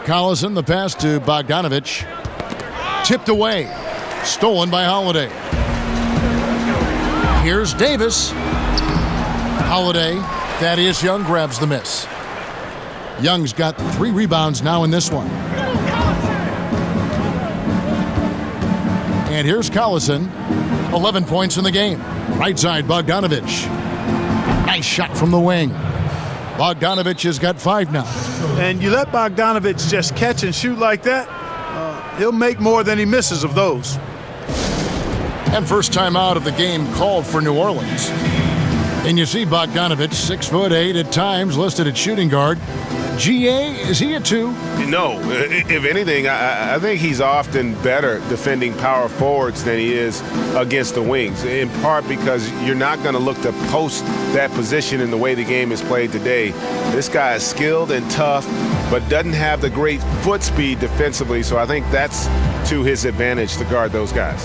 Speaker 6: Collison, the pass to Bogdanovich. Tipped away. Stolen by Holiday. Here's Davis. Holiday. Thaddeus Young grabs the miss. Young's got 3 rebounds now in this one. And here's Collison. 11 points in the game. Right side, Bogdanovich. Nice shot from the wing. Bogdanovich has got 5 now.
Speaker 8: And you let Bogdanovich just catch and shoot like that, he'll make more than he misses of those.
Speaker 6: And first time out of the game called for New Orleans. And you see Bogdanovich, 6'8" at times, listed at shooting guard. GA, is he a 2?
Speaker 12: No. If anything, I think he's often better defending power forwards than he is against the wings, in part because you're not going to look to post that position in the way the game is played today. This guy is skilled and tough, but doesn't have the great foot speed defensively, so I think that's to his advantage to guard those guys.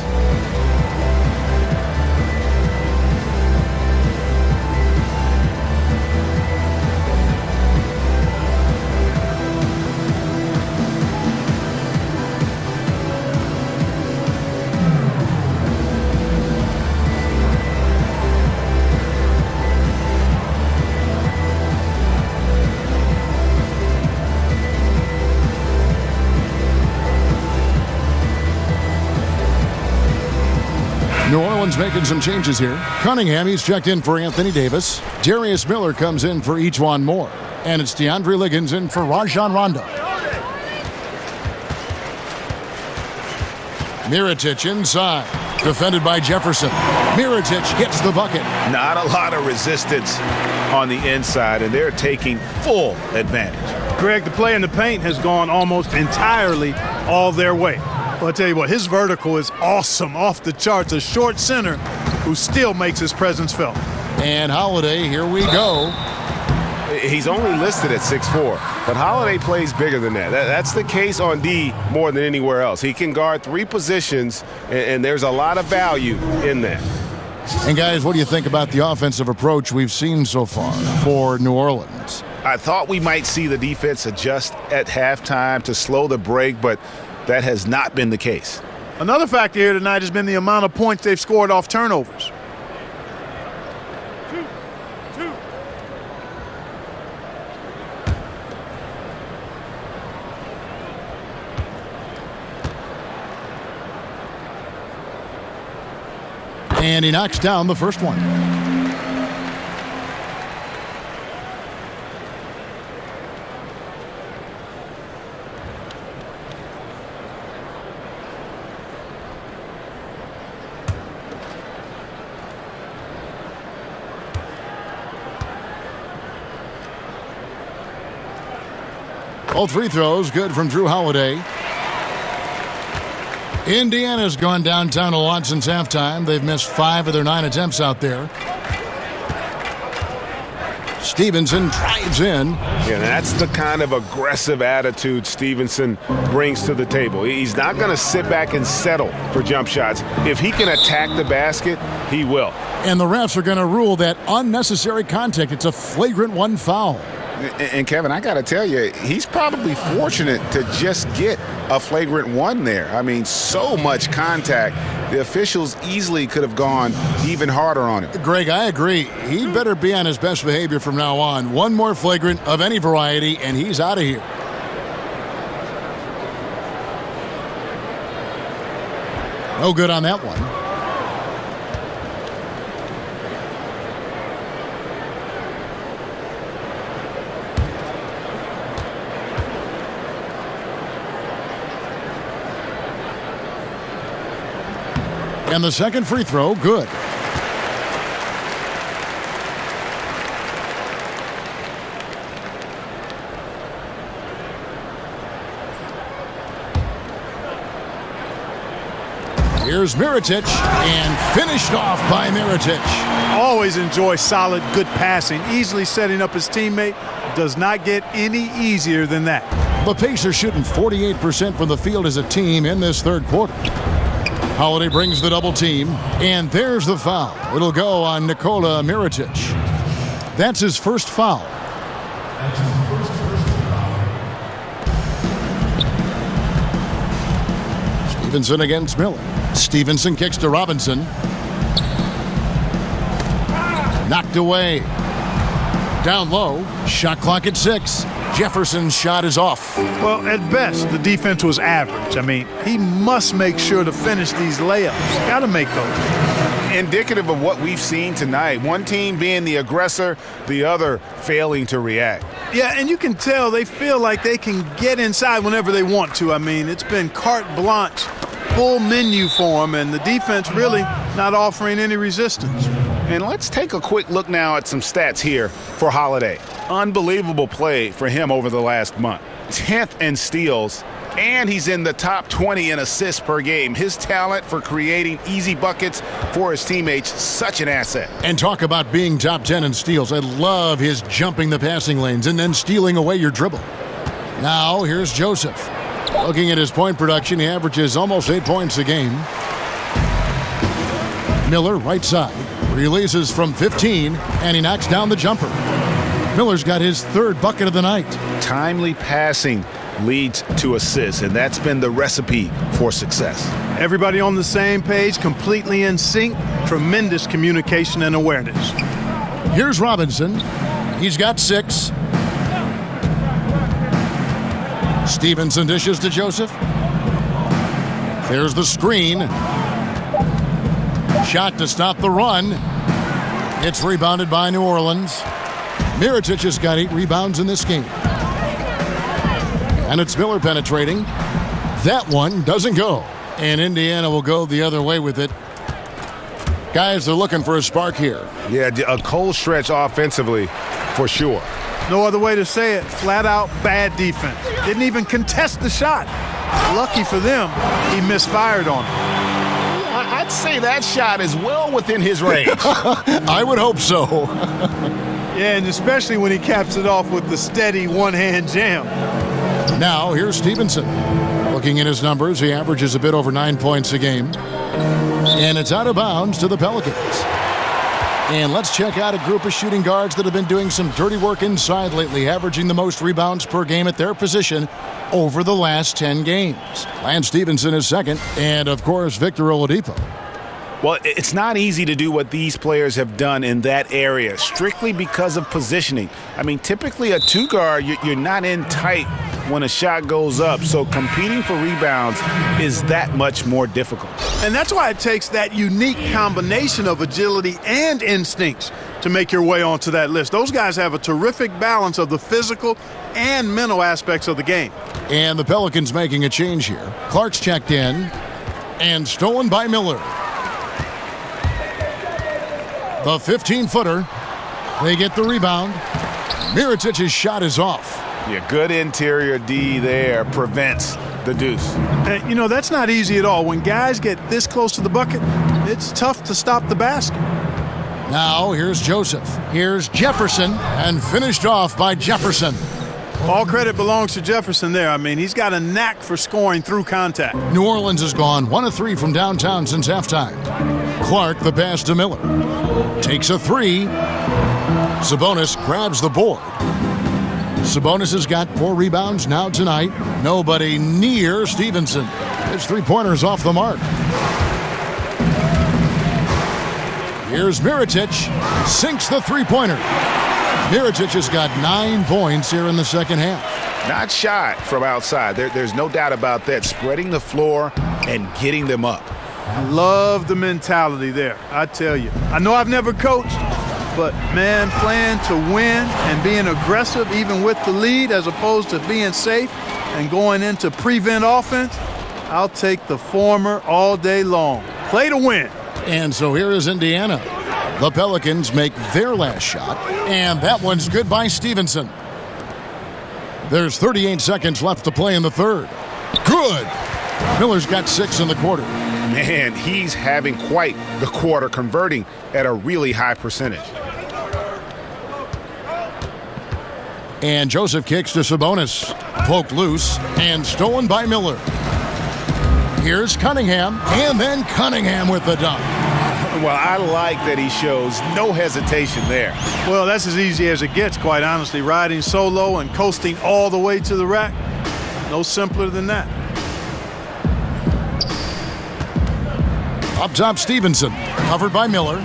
Speaker 6: New Orleans making some changes here. Cunningham, he's checked in for Anthony Davis. Darius Miller comes in for Ejuan Moore. And it's DeAndre Liggins in for Rajon Rondo. Mirotic inside. Defended by Jefferson. Mirotic gets the bucket.
Speaker 7: Not a lot of resistance on the inside, and they're taking full advantage.
Speaker 8: Greg, the play in the paint has gone almost entirely all their way. Well, I'll tell you what, his vertical is awesome, off the charts. A short center who still makes his presence felt.
Speaker 6: And Holiday, here we go.
Speaker 12: He's only listed at 6'4", but Holiday plays bigger than that. That's the case on D more than anywhere else. He can guard 3 positions, and there's a lot of value in that.
Speaker 6: And guys, what do you think about the offensive approach we've seen so far for New Orleans?
Speaker 7: I thought we might see the defense adjust at halftime to slow the break, but that has not been the case.
Speaker 8: Another factor here tonight has been the amount of points they've scored off turnovers.
Speaker 6: And he knocks down the first one. All 3 throws good from Drew Holiday. Indiana's gone downtown a lot since halftime. They've missed 5 of their 9 attempts out there. Stevenson drives in.
Speaker 12: Yeah, that's the kind of aggressive attitude Stevenson brings to the table. He's not going to sit back and settle for jump shots. If he can attack the basket, he will.
Speaker 6: And the refs are going to rule that unnecessary contact. It's a flagrant 1 foul.
Speaker 7: And Kevin, I got to tell you, he's probably fortunate to just get a flagrant 1 there. I mean, so much contact. The officials easily could have gone even harder on him.
Speaker 6: Greg, I agree. He'd better be on his best behavior from now on. 1 more flagrant of any variety, and he's out of here. No good on that one. And the second free throw, good. Here's Mirotic, and finished off by Mirotic.
Speaker 8: Always enjoy solid, good passing. Easily setting up his teammate. Does not get any easier than that.
Speaker 6: The Pacers shooting 48% from the field as a team in this third quarter. Holiday brings the double team, and there's the foul. It'll go on Nikola Mirotic. That's his first foul. Stevenson against Miller. Stevenson kicks to Robinson. Knocked away. Down low. Shot clock at 6. Jefferson's shot is off.
Speaker 8: Well, at best, the defense was average. I mean, he must make sure to finish these layups. Got to make those.
Speaker 12: indicative of what we've seen tonight. One team being the aggressor, the other failing to react.
Speaker 8: Yeah, and you can tell they feel like they can get inside whenever they want to. I mean, it's been carte blanche, full menu for them, and the defense really not offering any resistance.
Speaker 12: And let's take a quick look now at some stats here for Holiday. Unbelievable play for him over the last month. 10th in steals, and he's in the top 20 in assists per game. His talent for creating easy buckets for his teammates, such an asset.
Speaker 6: And talk about being top 10 in steals. I love his jumping the passing lanes and then stealing away your dribble. Now, here's Joseph. Looking at his point production, he averages almost 8 points a game. Miller, right side, releases from 15, and he knocks down the jumper. Miller's got his 3rd bucket of the night.
Speaker 12: Timely passing leads to assists, and that's been the recipe for success.
Speaker 8: Everybody on the same page, completely in sync, tremendous communication and awareness.
Speaker 6: Here's Robinson. He's got 6. Stevenson dishes to Joseph. There's the screen. Shot to stop the run. It's rebounded by New Orleans. Mirotic has got 8 rebounds in this game. And it's Miller penetrating. That one doesn't go. And Indiana will go the other way with it. Guys, they're looking for a spark here.
Speaker 12: Yeah, a cold stretch offensively for sure.
Speaker 8: No other way to say it. Flat out bad defense. Didn't even contest the shot. Lucky for them, he misfired on it.
Speaker 12: I'd say that shot is well within his range.
Speaker 6: I would hope so.
Speaker 8: Yeah, and especially when he caps it off with the steady one-hand jam.
Speaker 6: Now, here's Stevenson. Looking at his numbers, he averages a bit over 9 points a game. And it's out of bounds to the Pelicans. And let's check out a group of shooting guards that have been doing some dirty work inside lately, averaging the most rebounds per game at their position over the last 10 games. Lance Stevenson is second, and of course, Victor Oladipo.
Speaker 12: Well, it's not easy to do what these players have done in that area, strictly because of positioning. I mean, typically a 2-guard, you're not in tight when a shot goes up, so competing for rebounds is that much more difficult.
Speaker 8: And that's why it takes that unique combination of agility and instincts to make your way onto that list. Those guys have a terrific balance of the physical and mental aspects of the game.
Speaker 6: And the Pelicans making a change here. Clark's checked in and stolen by Miller. The 15-footer. They get the rebound. Mirotic's shot is off.
Speaker 12: Yeah, good interior D there prevents the deuce.
Speaker 8: And, you know, that's not easy at all. When guys get this close to the bucket, it's tough to stop the basket.
Speaker 6: Now, here's Joseph. Here's Jefferson, and finished off by Jefferson.
Speaker 8: All credit belongs to Jefferson there. I mean, he's got a knack for scoring through contact.
Speaker 6: New Orleans has gone 1 of 3 from downtown since halftime. Clark, the pass to Miller. Takes a 3. Sabonis grabs the board. Sabonis has got 4 rebounds now tonight. Nobody near Stevenson. His 3-pointer's off the mark. Here's Mirotic. Sinks the 3-pointer. Mirotic has got 9 points here in the second half.
Speaker 12: Not shy from outside. There's no doubt about that. Spreading the floor and getting them up.
Speaker 8: I love the mentality there, I tell you. I know I've never coached, but, man, playing to win and being aggressive even with the lead as opposed to being safe and going into prevent offense, I'll take the former all day long. Play to win.
Speaker 6: And so here is Indiana. The Pelicans make their last shot, and that one's good by Stevenson. There's 38 seconds left to play in the third. Good! Miller's got 6 in the quarter.
Speaker 12: Man, he's having quite the quarter, converting at a really high percentage.
Speaker 6: And Joseph kicks to Sabonis. Poked loose and stolen by Miller. Here's Cunningham, and then Cunningham with the dunk.
Speaker 12: Well, I like that he shows no hesitation there.
Speaker 8: Well, that's as easy as it gets, quite honestly. Riding solo and coasting all the way to the rack. No simpler than that.
Speaker 6: Up top, Stevenson, covered by Miller.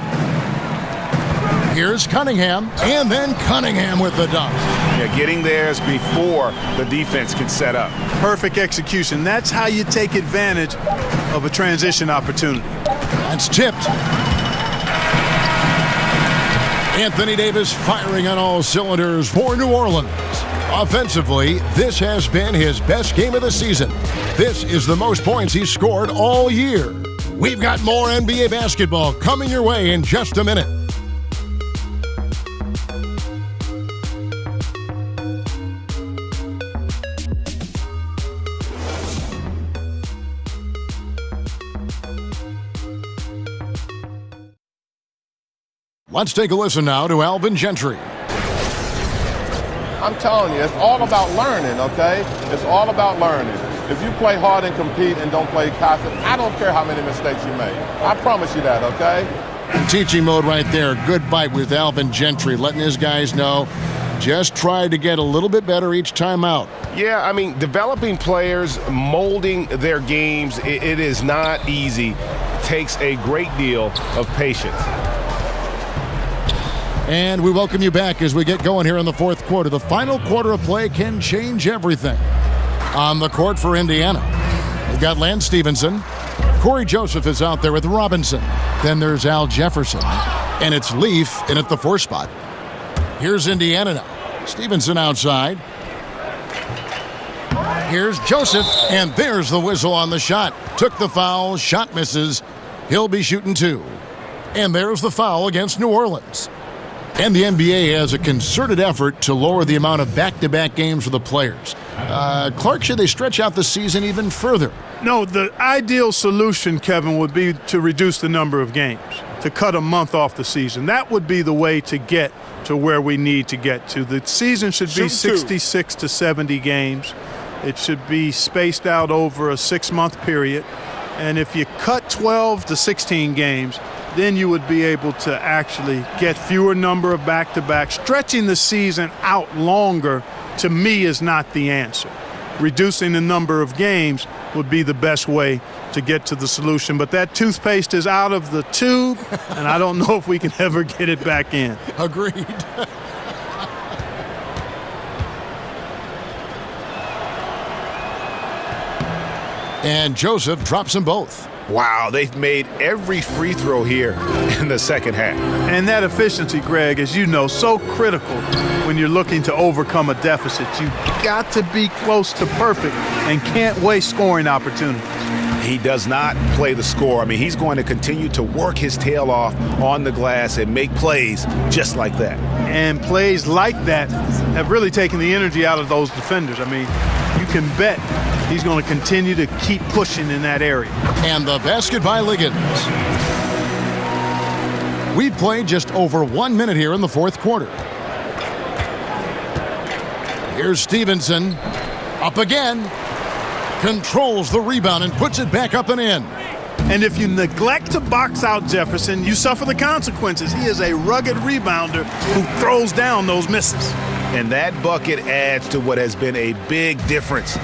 Speaker 6: Here's Cunningham, and then Cunningham with the dunk.
Speaker 12: Yeah, getting theirs before the defense can set up.
Speaker 8: Perfect execution. That's how you take advantage of a transition opportunity.
Speaker 6: That's tipped. Anthony Davis firing on all cylinders for New Orleans. Offensively, this has been his best game of the season. This is the most points he's scored all year. We've got more NBA basketball coming your way in just a minute. Let's take a listen now to Alvin Gentry.
Speaker 11: I'm telling you, it's all about learning, okay? It's all about learning. If you play hard and compete and don't play constant, I don't care how many mistakes you make. I promise you that, okay?
Speaker 6: Teaching mode right there. Good bite with Alvin Gentry, letting his guys know just try to get a little bit better each time out.
Speaker 12: Yeah, I mean, developing players, molding their games, it is not easy. It takes a great deal of patience.
Speaker 6: And we welcome you back as we get going here in the fourth quarter. The final quarter of play can change everything. On the court for Indiana, we've got Lance Stevenson. Corey Joseph is out there with Robinson. Then there's Al Jefferson. And it's Leaf in at the 4 spot. Here's Indiana now. Stevenson outside. Here's Joseph, and there's the whistle on the shot. Took the foul, shot misses. He'll be shooting 2. And there's the foul against New Orleans. And the NBA has a concerted effort to lower the amount of back-to-back games for the players. Clark, should they stretch out the season even further?
Speaker 8: No, the ideal solution, Kevin, would be to reduce the number of games, to cut a month off the season. That would be the way to get to where we need to get to. The season should be 66 to 70 games. It should be spaced out over a 6-month period. And if you cut 12 to 16 games, then you would be able to actually get fewer number of back-to-backs. Stretching the season out longer, to me, is not the answer. Reducing the number of games would be the best way to get to the solution. But that toothpaste is out of the tube, and I don't know if we can ever get it back in.
Speaker 6: Agreed. And Joseph drops them both.
Speaker 12: Wow, they've made every free throw here in the second half.
Speaker 8: And that efficiency, Greg, as you know, so critical when you're looking to overcome a deficit. You've got to be close to perfect and can't waste scoring opportunities.
Speaker 12: He does not play the score. I mean, he's going to continue to work his tail off on the glass and make plays just like that.
Speaker 8: And plays like that have really taken the energy out of those defenders. I mean, you can bet he's going to continue to keep pushing in that area.
Speaker 6: And the basket by Liggins. We've played just over 1 minute here in the fourth quarter. Here's Stevenson. Up again. Controls the rebound and puts it back up and in.
Speaker 8: And if you neglect to box out Jefferson, you suffer the consequences. He is a rugged rebounder who throws down those misses.
Speaker 12: And that bucket adds to what has been a big difference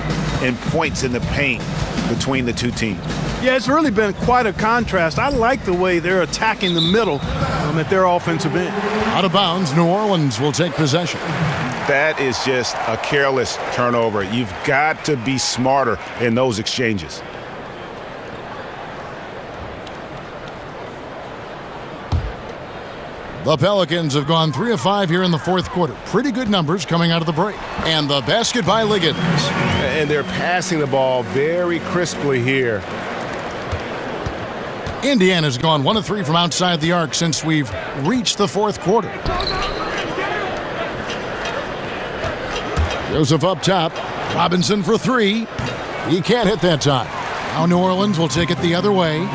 Speaker 12: in points in the paint between the two teams.
Speaker 8: Yeah, it's really been quite a contrast. I like the way they're attacking the middle at their offensive end.
Speaker 6: Out of bounds, New Orleans will take possession.
Speaker 12: That is just a careless turnover. You've got to be smarter in those exchanges.
Speaker 6: The Pelicans have gone 3 of 5 here in the fourth quarter. Pretty good numbers coming out of the break. And the basket by Liggins.
Speaker 12: And they're passing the ball very crisply here.
Speaker 6: Indiana's gone 1 of 3 from outside the arc since we've reached the fourth quarter. Joseph up top. Robinson for 3. He can't hit that time. Now New Orleans will take it the other way.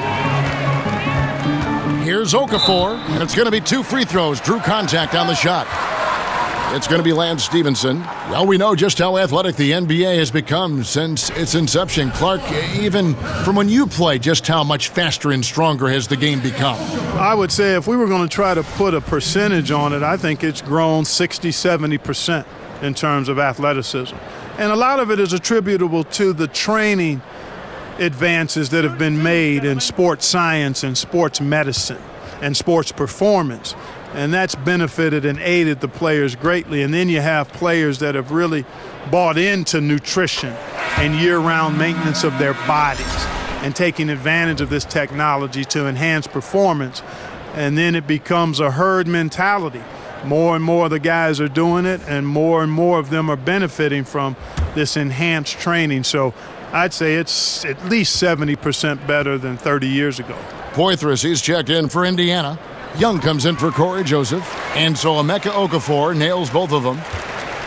Speaker 6: Here's Okafor, and it's going to be 2 free throws. Drew contact on the shot. It's going to be Lance Stevenson. Well, we know just how athletic the NBA has become since its inception. Clark, even from when you played, just how much faster and stronger has the game become?
Speaker 8: I would say if we were going to try to put a percentage on it, I think it's grown 60, 70% in terms of athleticism. And a lot of it is attributable to the training advances that have been made in sports science and sports medicine and sports performance. And that's benefited and aided the players greatly. And then you have players that have really bought into nutrition and year-round maintenance of their bodies and taking advantage of this technology to enhance performance. and then it becomes a herd mentality. More and more of the guys are doing it, and more of them are benefiting from this enhanced training. So I'd say it's at least 70% better than 30 years ago.
Speaker 6: Poitras, he's checked in for Indiana. Young comes in for Corey Joseph. And so Emeka Okafor nails both of them.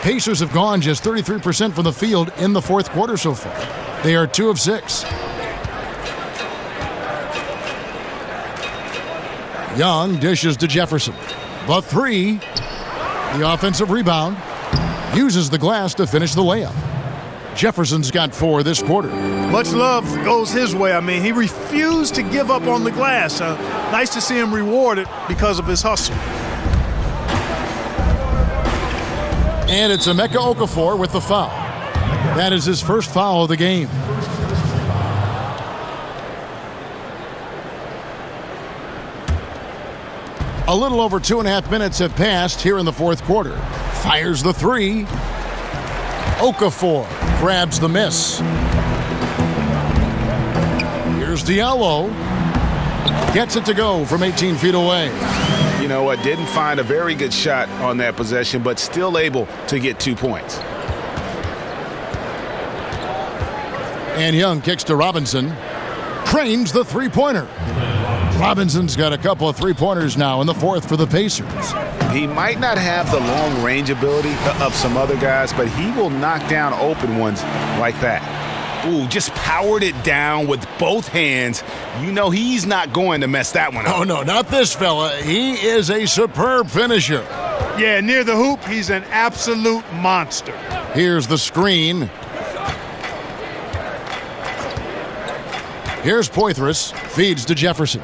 Speaker 6: Pacers have gone just 33% from the field in the fourth quarter so far. They are 2 of 6. Young dishes to Jefferson. The 3. The offensive rebound. Uses the glass to finish the layup. Jefferson's got 4 this quarter.
Speaker 8: Much love goes his way. I mean, he refused to give up on the glass. Nice to see him rewarded because of his hustle.
Speaker 6: And it's Emeka Okafor with the foul. That is his first foul of the game. A little over 2.5 minutes have passed here in the fourth quarter. Fires the 3. Okafor grabs the miss. Here's Diallo. Gets it to go from 18 feet away.
Speaker 12: You know what? Didn't find a very good shot on that possession, but still able to get 2 points.
Speaker 6: And Young kicks to Robinson. Trains the three-pointer. Robinson's got a couple of three-pointers now in the fourth for the Pacers.
Speaker 12: He might not have the long range ability of some other guys, but he will knock down open ones like that. Ooh, just powered it down with both hands. You know he's not going to mess that one up.
Speaker 6: Oh, no, not this fella. He is a superb finisher.
Speaker 8: Yeah, near the hoop, he's an absolute monster.
Speaker 6: Here's the screen. Here's Poitras. Feeds to Jefferson.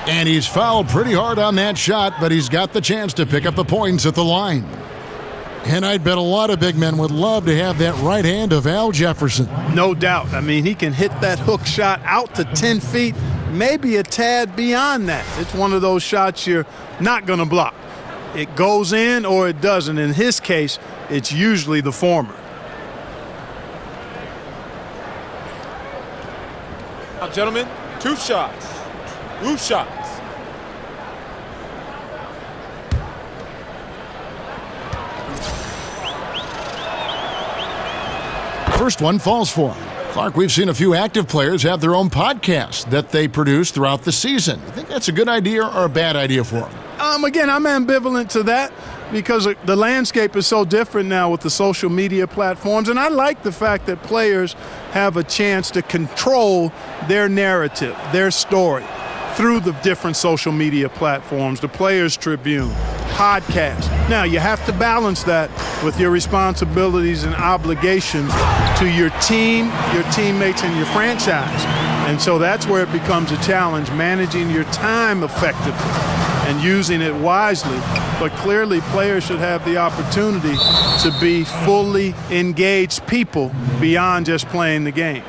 Speaker 6: And he's fouled pretty hard on that shot, but he's got the chance to pick up the points at the line. And I'd bet a lot of big men would love to have that right hand of Al Jefferson.
Speaker 8: No doubt. I mean, he can hit that hook shot out to 10 feet, maybe a tad beyond that. It's one of those shots you're not going to block. It goes in or it doesn't. In his case, it's usually the former.
Speaker 10: Now, gentlemen, 2 shots. Roof shots.
Speaker 6: First one falls for him. Clark, we've seen a few active players have their own podcast that they produce throughout the season. You think that's a good idea or a bad idea for them?
Speaker 8: Again, I'm ambivalent to that because the landscape is so different now with the social media platforms. And I like the fact that players have a chance to control their narrative, their story, through the different social media platforms, the Players Tribune, podcast. Now, you have to balance that with your responsibilities and obligations to your team, your teammates, and your franchise. And so that's where it becomes a challenge, managing your time effectively and using it wisely. But clearly, players should have the opportunity to be fully engaged people beyond just playing the game.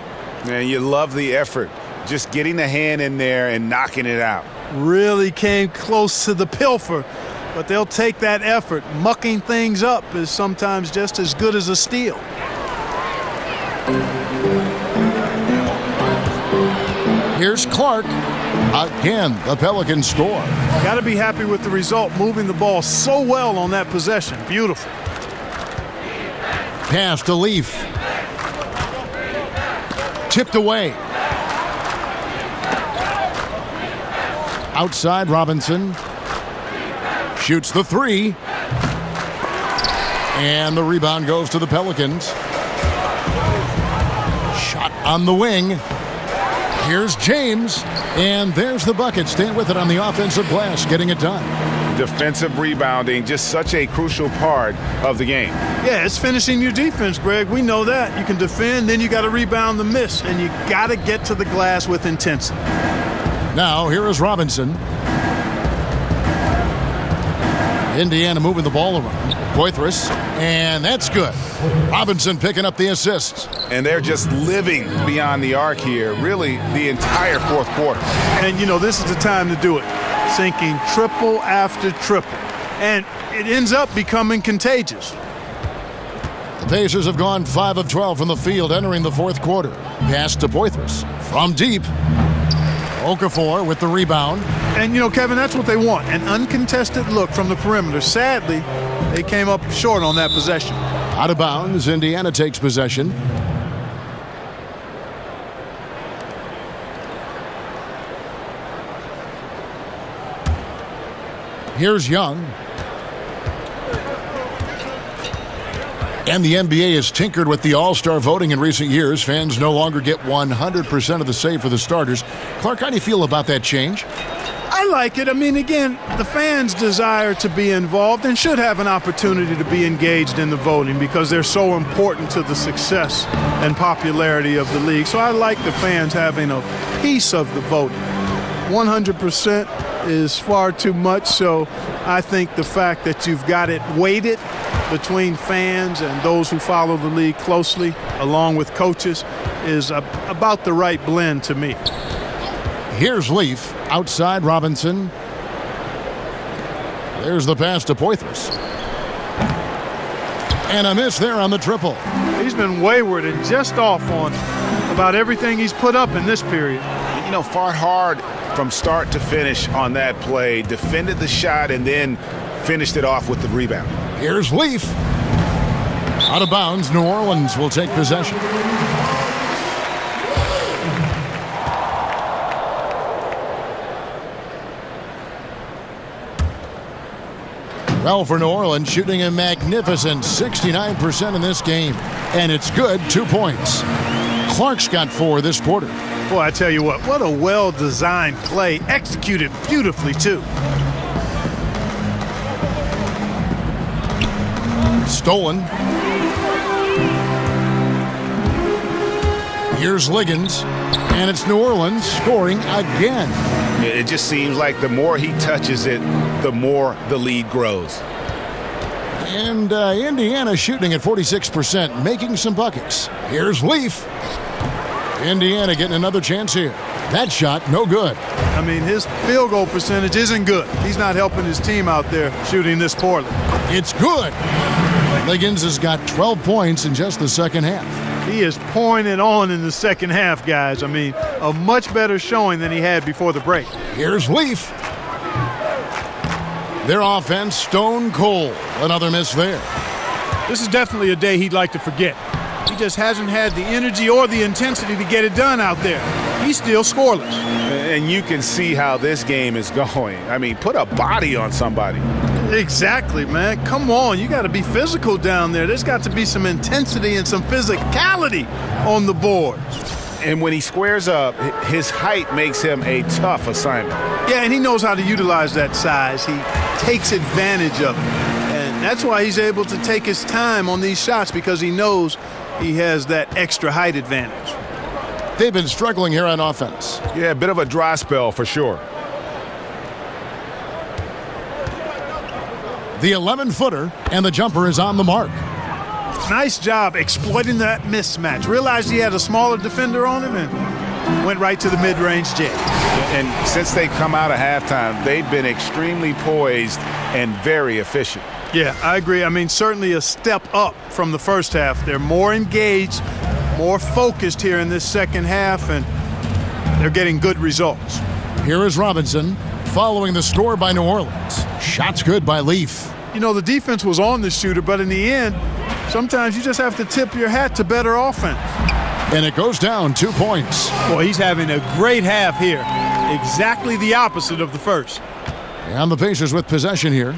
Speaker 12: Man, you love the effort. Just getting the hand in there and knocking it out.
Speaker 8: Really came close to the pilfer, but they'll take that effort. Mucking things up is sometimes just as good as a steal.
Speaker 6: Here's Clark. Again, the Pelicans score.
Speaker 8: Got to be happy with the result, moving the ball so well on that possession. Beautiful.
Speaker 6: Pass to Leaf. Tipped away. Outside, Robinson shoots the 3. And the rebound goes to the Pelicans. Shot on the wing. Here's James. And there's the bucket. Staying with it on the offensive glass, getting it done.
Speaker 12: Defensive rebounding, just such a crucial part of the game.
Speaker 8: Yeah, it's finishing your defense, Greg. We know that. You can defend, then you got to rebound the miss, and you got to get to the glass with intensity.
Speaker 6: Now, here is Robinson. Indiana moving the ball around. Poitras, and that's good. Robinson picking up the assists.
Speaker 12: And they're just living beyond the arc here, really, the entire fourth quarter.
Speaker 8: And, you know, this is the time to do it. Sinking triple after triple. And it ends up becoming contagious.
Speaker 6: The Pacers have gone 5 of 12 from the field entering the fourth quarter. Pass to Poitras. From deep. Okafor with the rebound.
Speaker 8: And, Kevin, that's what they want, an uncontested look from the perimeter. Sadly, they came up short on that possession.
Speaker 6: Out of bounds, Indiana takes possession. Here's Young. And the NBA has tinkered with the All-Star voting in recent years. Fans no longer get 100% of the say for the starters. Clark, how do you feel about that change?
Speaker 8: I like it. I mean, again, the fans desire to be involved and should have an opportunity to be engaged in the voting because they're so important to the success and popularity of the league. So I like the fans having a piece of the voting. 100% is far too much, so I think the fact that you've got it weighted between fans and those who follow the league closely, along with coaches, is about the right blend to me.
Speaker 6: Here's Leaf, outside Robinson. There's the pass to Poitras. And a miss there on the triple.
Speaker 8: He's been wayward and just off on about everything he's put up in this period.
Speaker 7: Fought hard from start to finish on that play, defended the shot, and then finished it off with the rebound.
Speaker 6: Here's Leaf. Out of bounds, New Orleans will take possession. Well, for New Orleans, shooting a magnificent 69% in this game. And it's good, 2 points. Clark's got 4 this quarter.
Speaker 8: Boy, I tell you what a well-designed play, executed beautifully, too.
Speaker 6: Stolen. Here's Liggins, and it's New Orleans scoring again.
Speaker 7: It just seems like the more he touches it, the more the lead grows.
Speaker 6: And Indiana shooting at 46%, making some buckets. Here's Leaf. Indiana getting another chance here. That shot, no good.
Speaker 8: I mean, his field goal percentage isn't good. He's not helping his team out there shooting this poorly.
Speaker 6: It's good. Liggins has got 12 points in just the second half.
Speaker 8: He is pouring it on in the second half, guys. I mean, a much better showing than he had before the break.
Speaker 6: Here's Leaf. Their offense, stone cold. Another miss there.
Speaker 8: This is definitely a day he'd like to forget. He just hasn't had the energy or the intensity to get it done out there. He's still scoreless.
Speaker 7: And you can see how this game is going. I mean, put a body on somebody.
Speaker 8: Exactly, man. Come on. You got to be physical down there. There's got to be some intensity and some physicality on the board.
Speaker 7: And when he squares up, his height makes him a tough assignment.
Speaker 8: Yeah, and he knows how to utilize that size. He takes advantage of it. And that's why he's able to take his time on these shots, because he knows he has that extra height advantage.
Speaker 6: They've been struggling here on offense.
Speaker 7: Yeah, a bit of a dry spell for sure.
Speaker 6: The 11-footer, and the jumper is on the mark.
Speaker 8: Nice job exploiting that mismatch. Realized he had a smaller defender on him and went right to the mid-range jam.
Speaker 7: And since they come out of halftime, they've been extremely poised and very efficient.
Speaker 8: Yeah, I agree. I mean, certainly a step up from the first half. They're more engaged, more focused here in this second half, and they're getting good results.
Speaker 6: Here is Robinson, following the score by New Orleans. Shots good by Leaf.
Speaker 8: You know, the defense was on the shooter, but in the end, sometimes you just have to tip your hat to better offense.
Speaker 6: And it goes down 2 points.
Speaker 8: Boy, he's having a great half here. Exactly the opposite of the first.
Speaker 6: And the Pacers with possession here.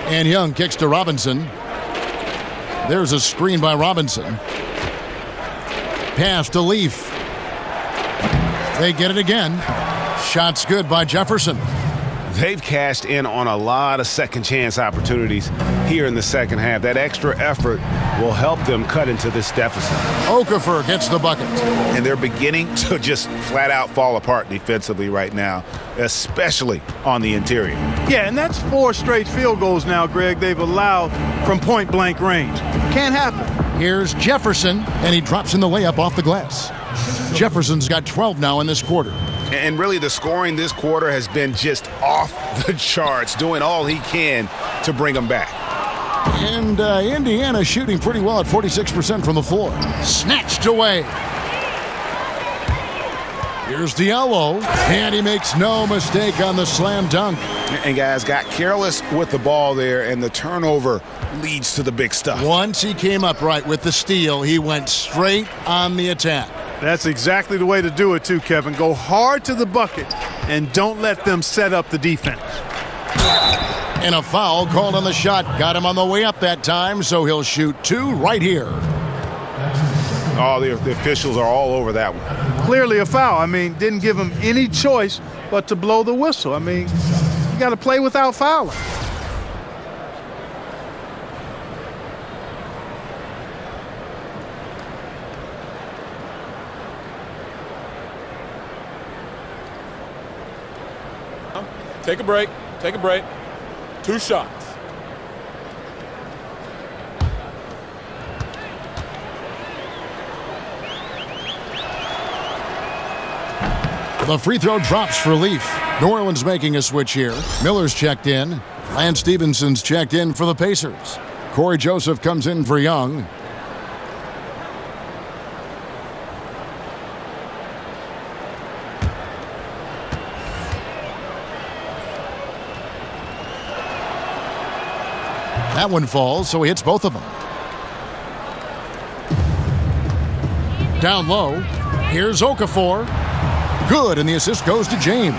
Speaker 6: And Young kicks to Robinson. There's a screen by Robinson. Pass to Leaf. They get it again. Shots good by Jefferson.
Speaker 7: They've cashed in on a lot of second chance opportunities here in the second half. That extra effort will help them cut into this deficit.
Speaker 6: Okafor gets the bucket.
Speaker 7: And they're beginning to just flat out fall apart defensively right now, especially on the interior.
Speaker 8: Yeah, and that's 4 straight field goals now, Greg, they've allowed from point-blank range. Can't happen.
Speaker 6: Here's Jefferson, and he drops in the layup off the glass. Jefferson's got 12 now in this quarter.
Speaker 7: And really the scoring this quarter has been just off the charts, doing all he can to bring them back.
Speaker 6: And Indiana shooting pretty well at 46% from the floor. Snatched away. Here's Diallo, and he makes no mistake on the slam dunk.
Speaker 7: And guys got careless with the ball there, and the turnover leads to the big stuff.
Speaker 6: Once he came up right with the steal, he went straight on the attack.
Speaker 8: That's exactly the way to do it too, Kevin. Go hard to the bucket and don't let them set up the defense.
Speaker 6: And a foul called on the shot. Got him on the way up that time, so he'll shoot 2 right here.
Speaker 7: Oh, the officials are all over that one.
Speaker 8: Clearly a foul. I mean, didn't give him any choice but to blow the whistle. I mean, you got to play without fouling.
Speaker 10: Take a break. Take a break. 2 shots.
Speaker 6: The free throw drops for Leaf. New Orleans making a switch here. Miller's checked in. Lance Stevenson's checked in for the Pacers. Corey Joseph comes in for Young. That one falls, so he hits both of them. Down low. Here's Okafor. Good, and the assist goes to James.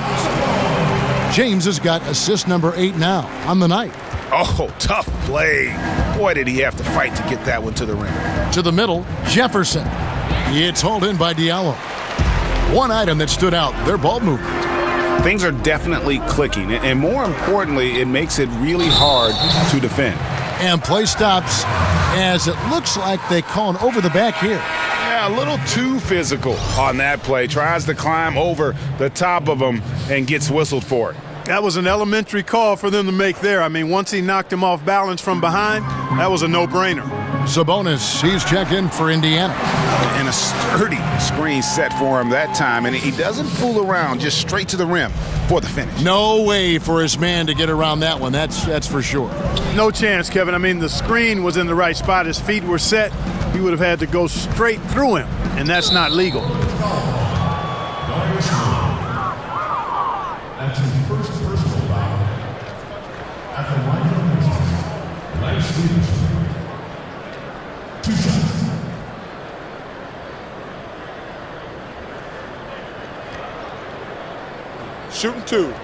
Speaker 6: James has got assist number 8 now on the night.
Speaker 7: Oh, tough play. Boy, did he have to fight to get that one to the rim.
Speaker 6: To the middle, Jefferson. It's hauled in by Diallo. One item that stood out, their ball movement.
Speaker 7: Things are definitely clicking, and more importantly, it makes it really hard to defend.
Speaker 6: And play stops as it looks like they call an over the back here.
Speaker 7: Yeah, a little too physical on that play. Tries to climb over the top of him and gets whistled for it.
Speaker 8: That was an elementary call for them to make there. I mean, once he knocked him off balance from behind, that was a no-brainer.
Speaker 6: Sabonis, he's checked in for Indiana.
Speaker 7: And a sturdy screen set for him that time, and he doesn't fool around, just straight to the rim for the finish.
Speaker 6: No way for his man to get around that one, that's for sure.
Speaker 8: No chance, Kevin. I mean, the screen was in the right spot. His feet were set. He would have had to go straight through him, and that's not legal.
Speaker 13: That's his first personal foul at the line of Lance Stevenson. 2 shots.
Speaker 10: Shooting 2.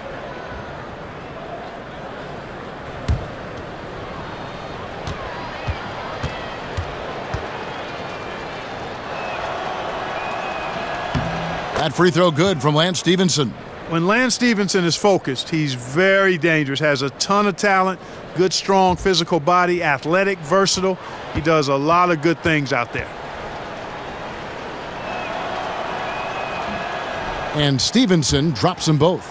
Speaker 6: That free throw good from Lance Stevenson.
Speaker 8: When Lance Stevenson is focused, he's very dangerous, has a ton of talent, good, strong physical body, athletic, versatile. He does a lot of good things out there.
Speaker 6: And Stevenson drops them both.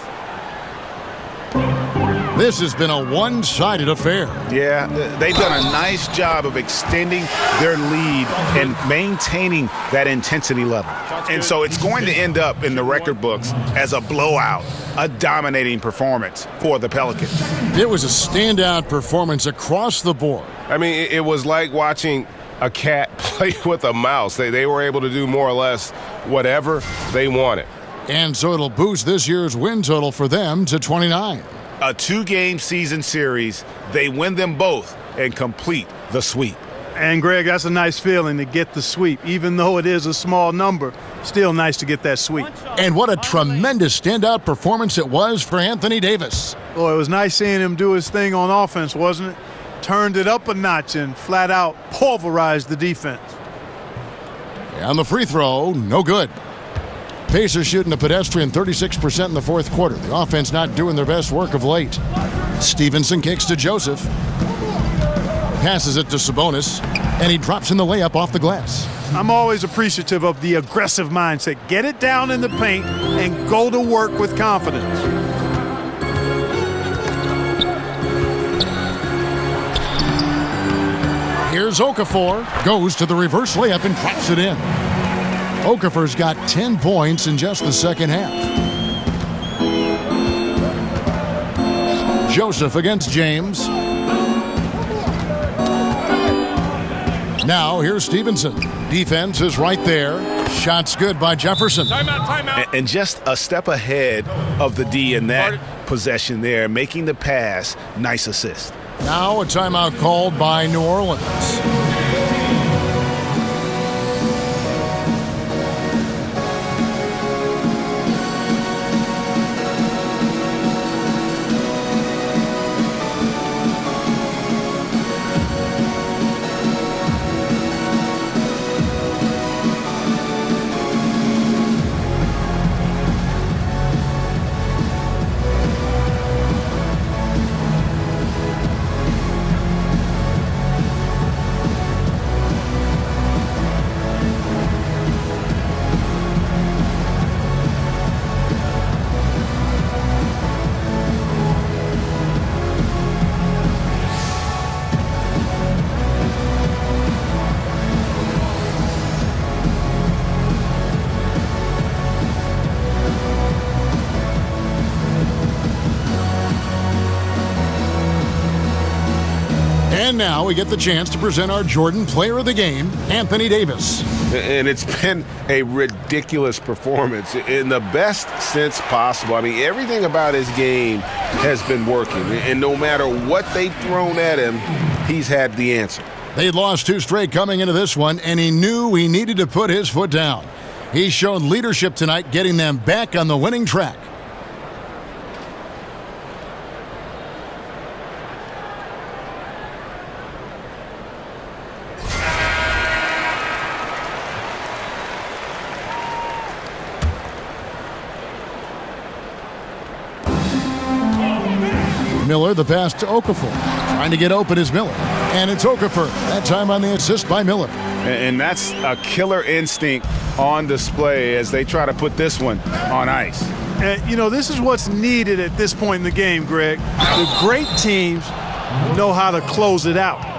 Speaker 6: This has been a one-sided affair.
Speaker 7: Yeah, they've done a nice job of extending their lead and maintaining that intensity level. And so it's going to end up in the record books as a blowout, a dominating performance for the Pelicans.
Speaker 6: It was a standout performance across the board.
Speaker 12: I mean, it was like watching a cat play with a mouse. They were able to do more or less whatever they wanted.
Speaker 6: And so it'll boost this year's win total for them to 29.
Speaker 7: A 2-game season series, they win them both and complete the sweep.
Speaker 8: And, Greg, that's a nice feeling to get the sweep. Even though it is a small number, still nice to get that sweep.
Speaker 6: And what a tremendous standout performance it was for Anthony Davis.
Speaker 8: Boy, it was nice seeing him do his thing on offense, wasn't it? Turned it up a notch and flat out pulverized the defense.
Speaker 6: And the free throw, no good. Pacers shooting a pedestrian 36% in the fourth quarter. The offense not doing their best work of late. Stevenson kicks to Joseph. Passes it to Sabonis, and he drops in the layup off the glass.
Speaker 8: I'm always appreciative of the aggressive mindset. Get it down in the paint and go to work with confidence.
Speaker 6: Here's Okafor. Goes to the reverse layup and drops it in. Okafor's got 10 points in just the second half. Joseph against James. Now here's Stevenson. Defense is right there. Shots good by Jefferson.
Speaker 10: Timeout.
Speaker 12: And just a step ahead of the D in that possession there, making the pass. Nice assist.
Speaker 6: Now a timeout called by New Orleans. And now we get the chance to present our Jordan Player of the Game, Anthony Davis.
Speaker 12: And it's been a ridiculous performance in the best sense possible. I mean, everything about his game has been working. And no matter what they've thrown at him, he's had the answer.
Speaker 6: They'd lost 2 straight coming into this one, and he knew he needed to put his foot down. He's shown leadership tonight, getting them back on the winning track. Miller, the pass to Okafor. Trying to get open is Miller. And it's Okafor. That time on the assist by Miller.
Speaker 12: And that's a killer instinct on display as they try to put this one on ice.
Speaker 8: And, you know, this is what's needed at this point in the game, Greg. The great teams know how to close it out.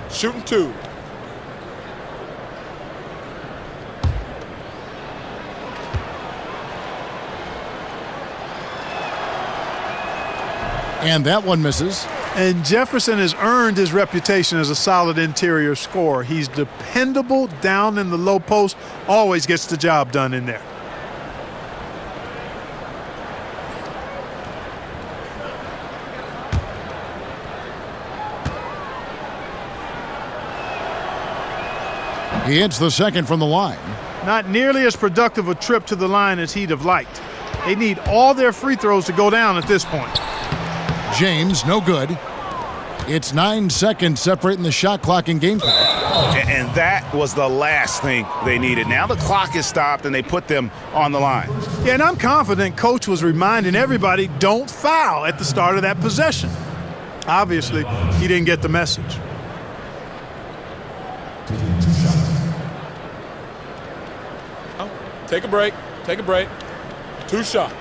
Speaker 10: Shooting 2.
Speaker 6: And that one misses.
Speaker 8: And Jefferson has earned his reputation as a solid interior scorer. He's dependable down in the low post, always gets the job done in there.
Speaker 6: He hits the second from the line.
Speaker 8: Not nearly as productive a trip to the line as he'd have liked. They need all their free throws to go down at this point.
Speaker 6: James, no good. It's 9 seconds separating the shot clock and game clock.
Speaker 12: And that was the last thing they needed. Now the clock is stopped and they put them on the line.
Speaker 8: Yeah, and I'm confident Coach was reminding everybody, don't foul at the start of that possession. Obviously, he didn't get the message.
Speaker 10: Take a break. 2 shots.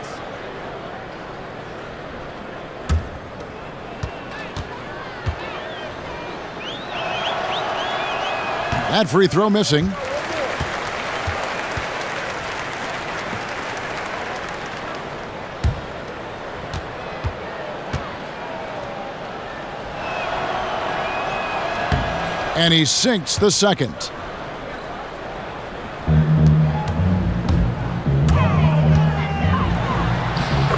Speaker 6: That free throw missing. And he sinks the second.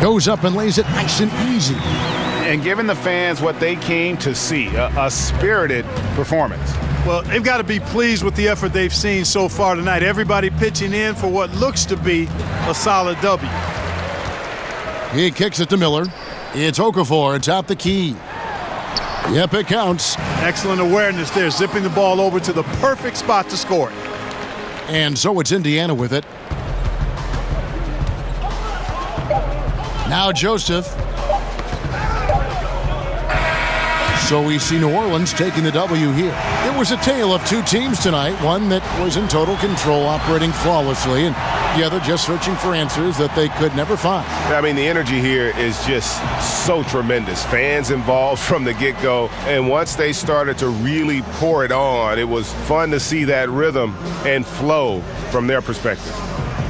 Speaker 6: Goes up and lays it nice and easy.
Speaker 12: And giving the fans what they came to see, a spirited performance.
Speaker 8: Well, they've got to be pleased with the effort they've seen so far tonight. Everybody pitching in for what looks to be a solid W.
Speaker 6: He kicks it to Miller. It's Okafor atop the key. Yep, it counts.
Speaker 8: Excellent awareness there, zipping the ball over to the perfect spot to score it.
Speaker 6: And so it's Indiana with it. Now Joseph. So we see New Orleans taking the W here. It was a tale of two teams tonight, one that was in total control, operating flawlessly, and the other just searching for answers that they could never find.
Speaker 12: I mean, the energy here is just so tremendous. Fans involved from the get-go, and once they started to really pour it on, it was fun to see that rhythm and flow from their perspective.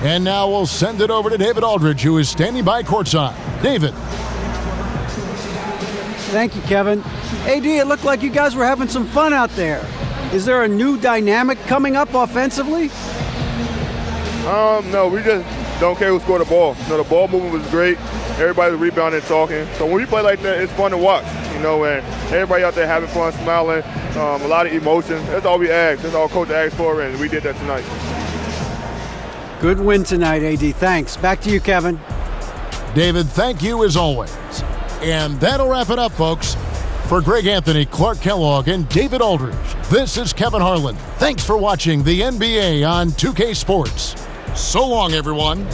Speaker 6: And now we'll send it over to David Aldridge, who is standing by courtside. David.
Speaker 9: Thank you, Kevin. AD, it looked like you guys were having some fun out there. Is there a new dynamic coming up offensively?
Speaker 14: No, we just don't care who scored the ball. The ball movement was great. Everybody was rebounding and talking. So when we play like that, it's fun to watch, and everybody out there having fun, smiling, a lot of emotion. That's all we ask. That's all Coach asked for, and we did that tonight.
Speaker 9: Good win tonight, AD. Thanks. Back to you, Kevin.
Speaker 6: David, thank you as always. And that'll wrap it up, folks. For Greg Anthony, Clark Kellogg, and David Aldridge, this is Kevin Harlan. Thanks for watching the NBA on 2K Sports. So long, everyone.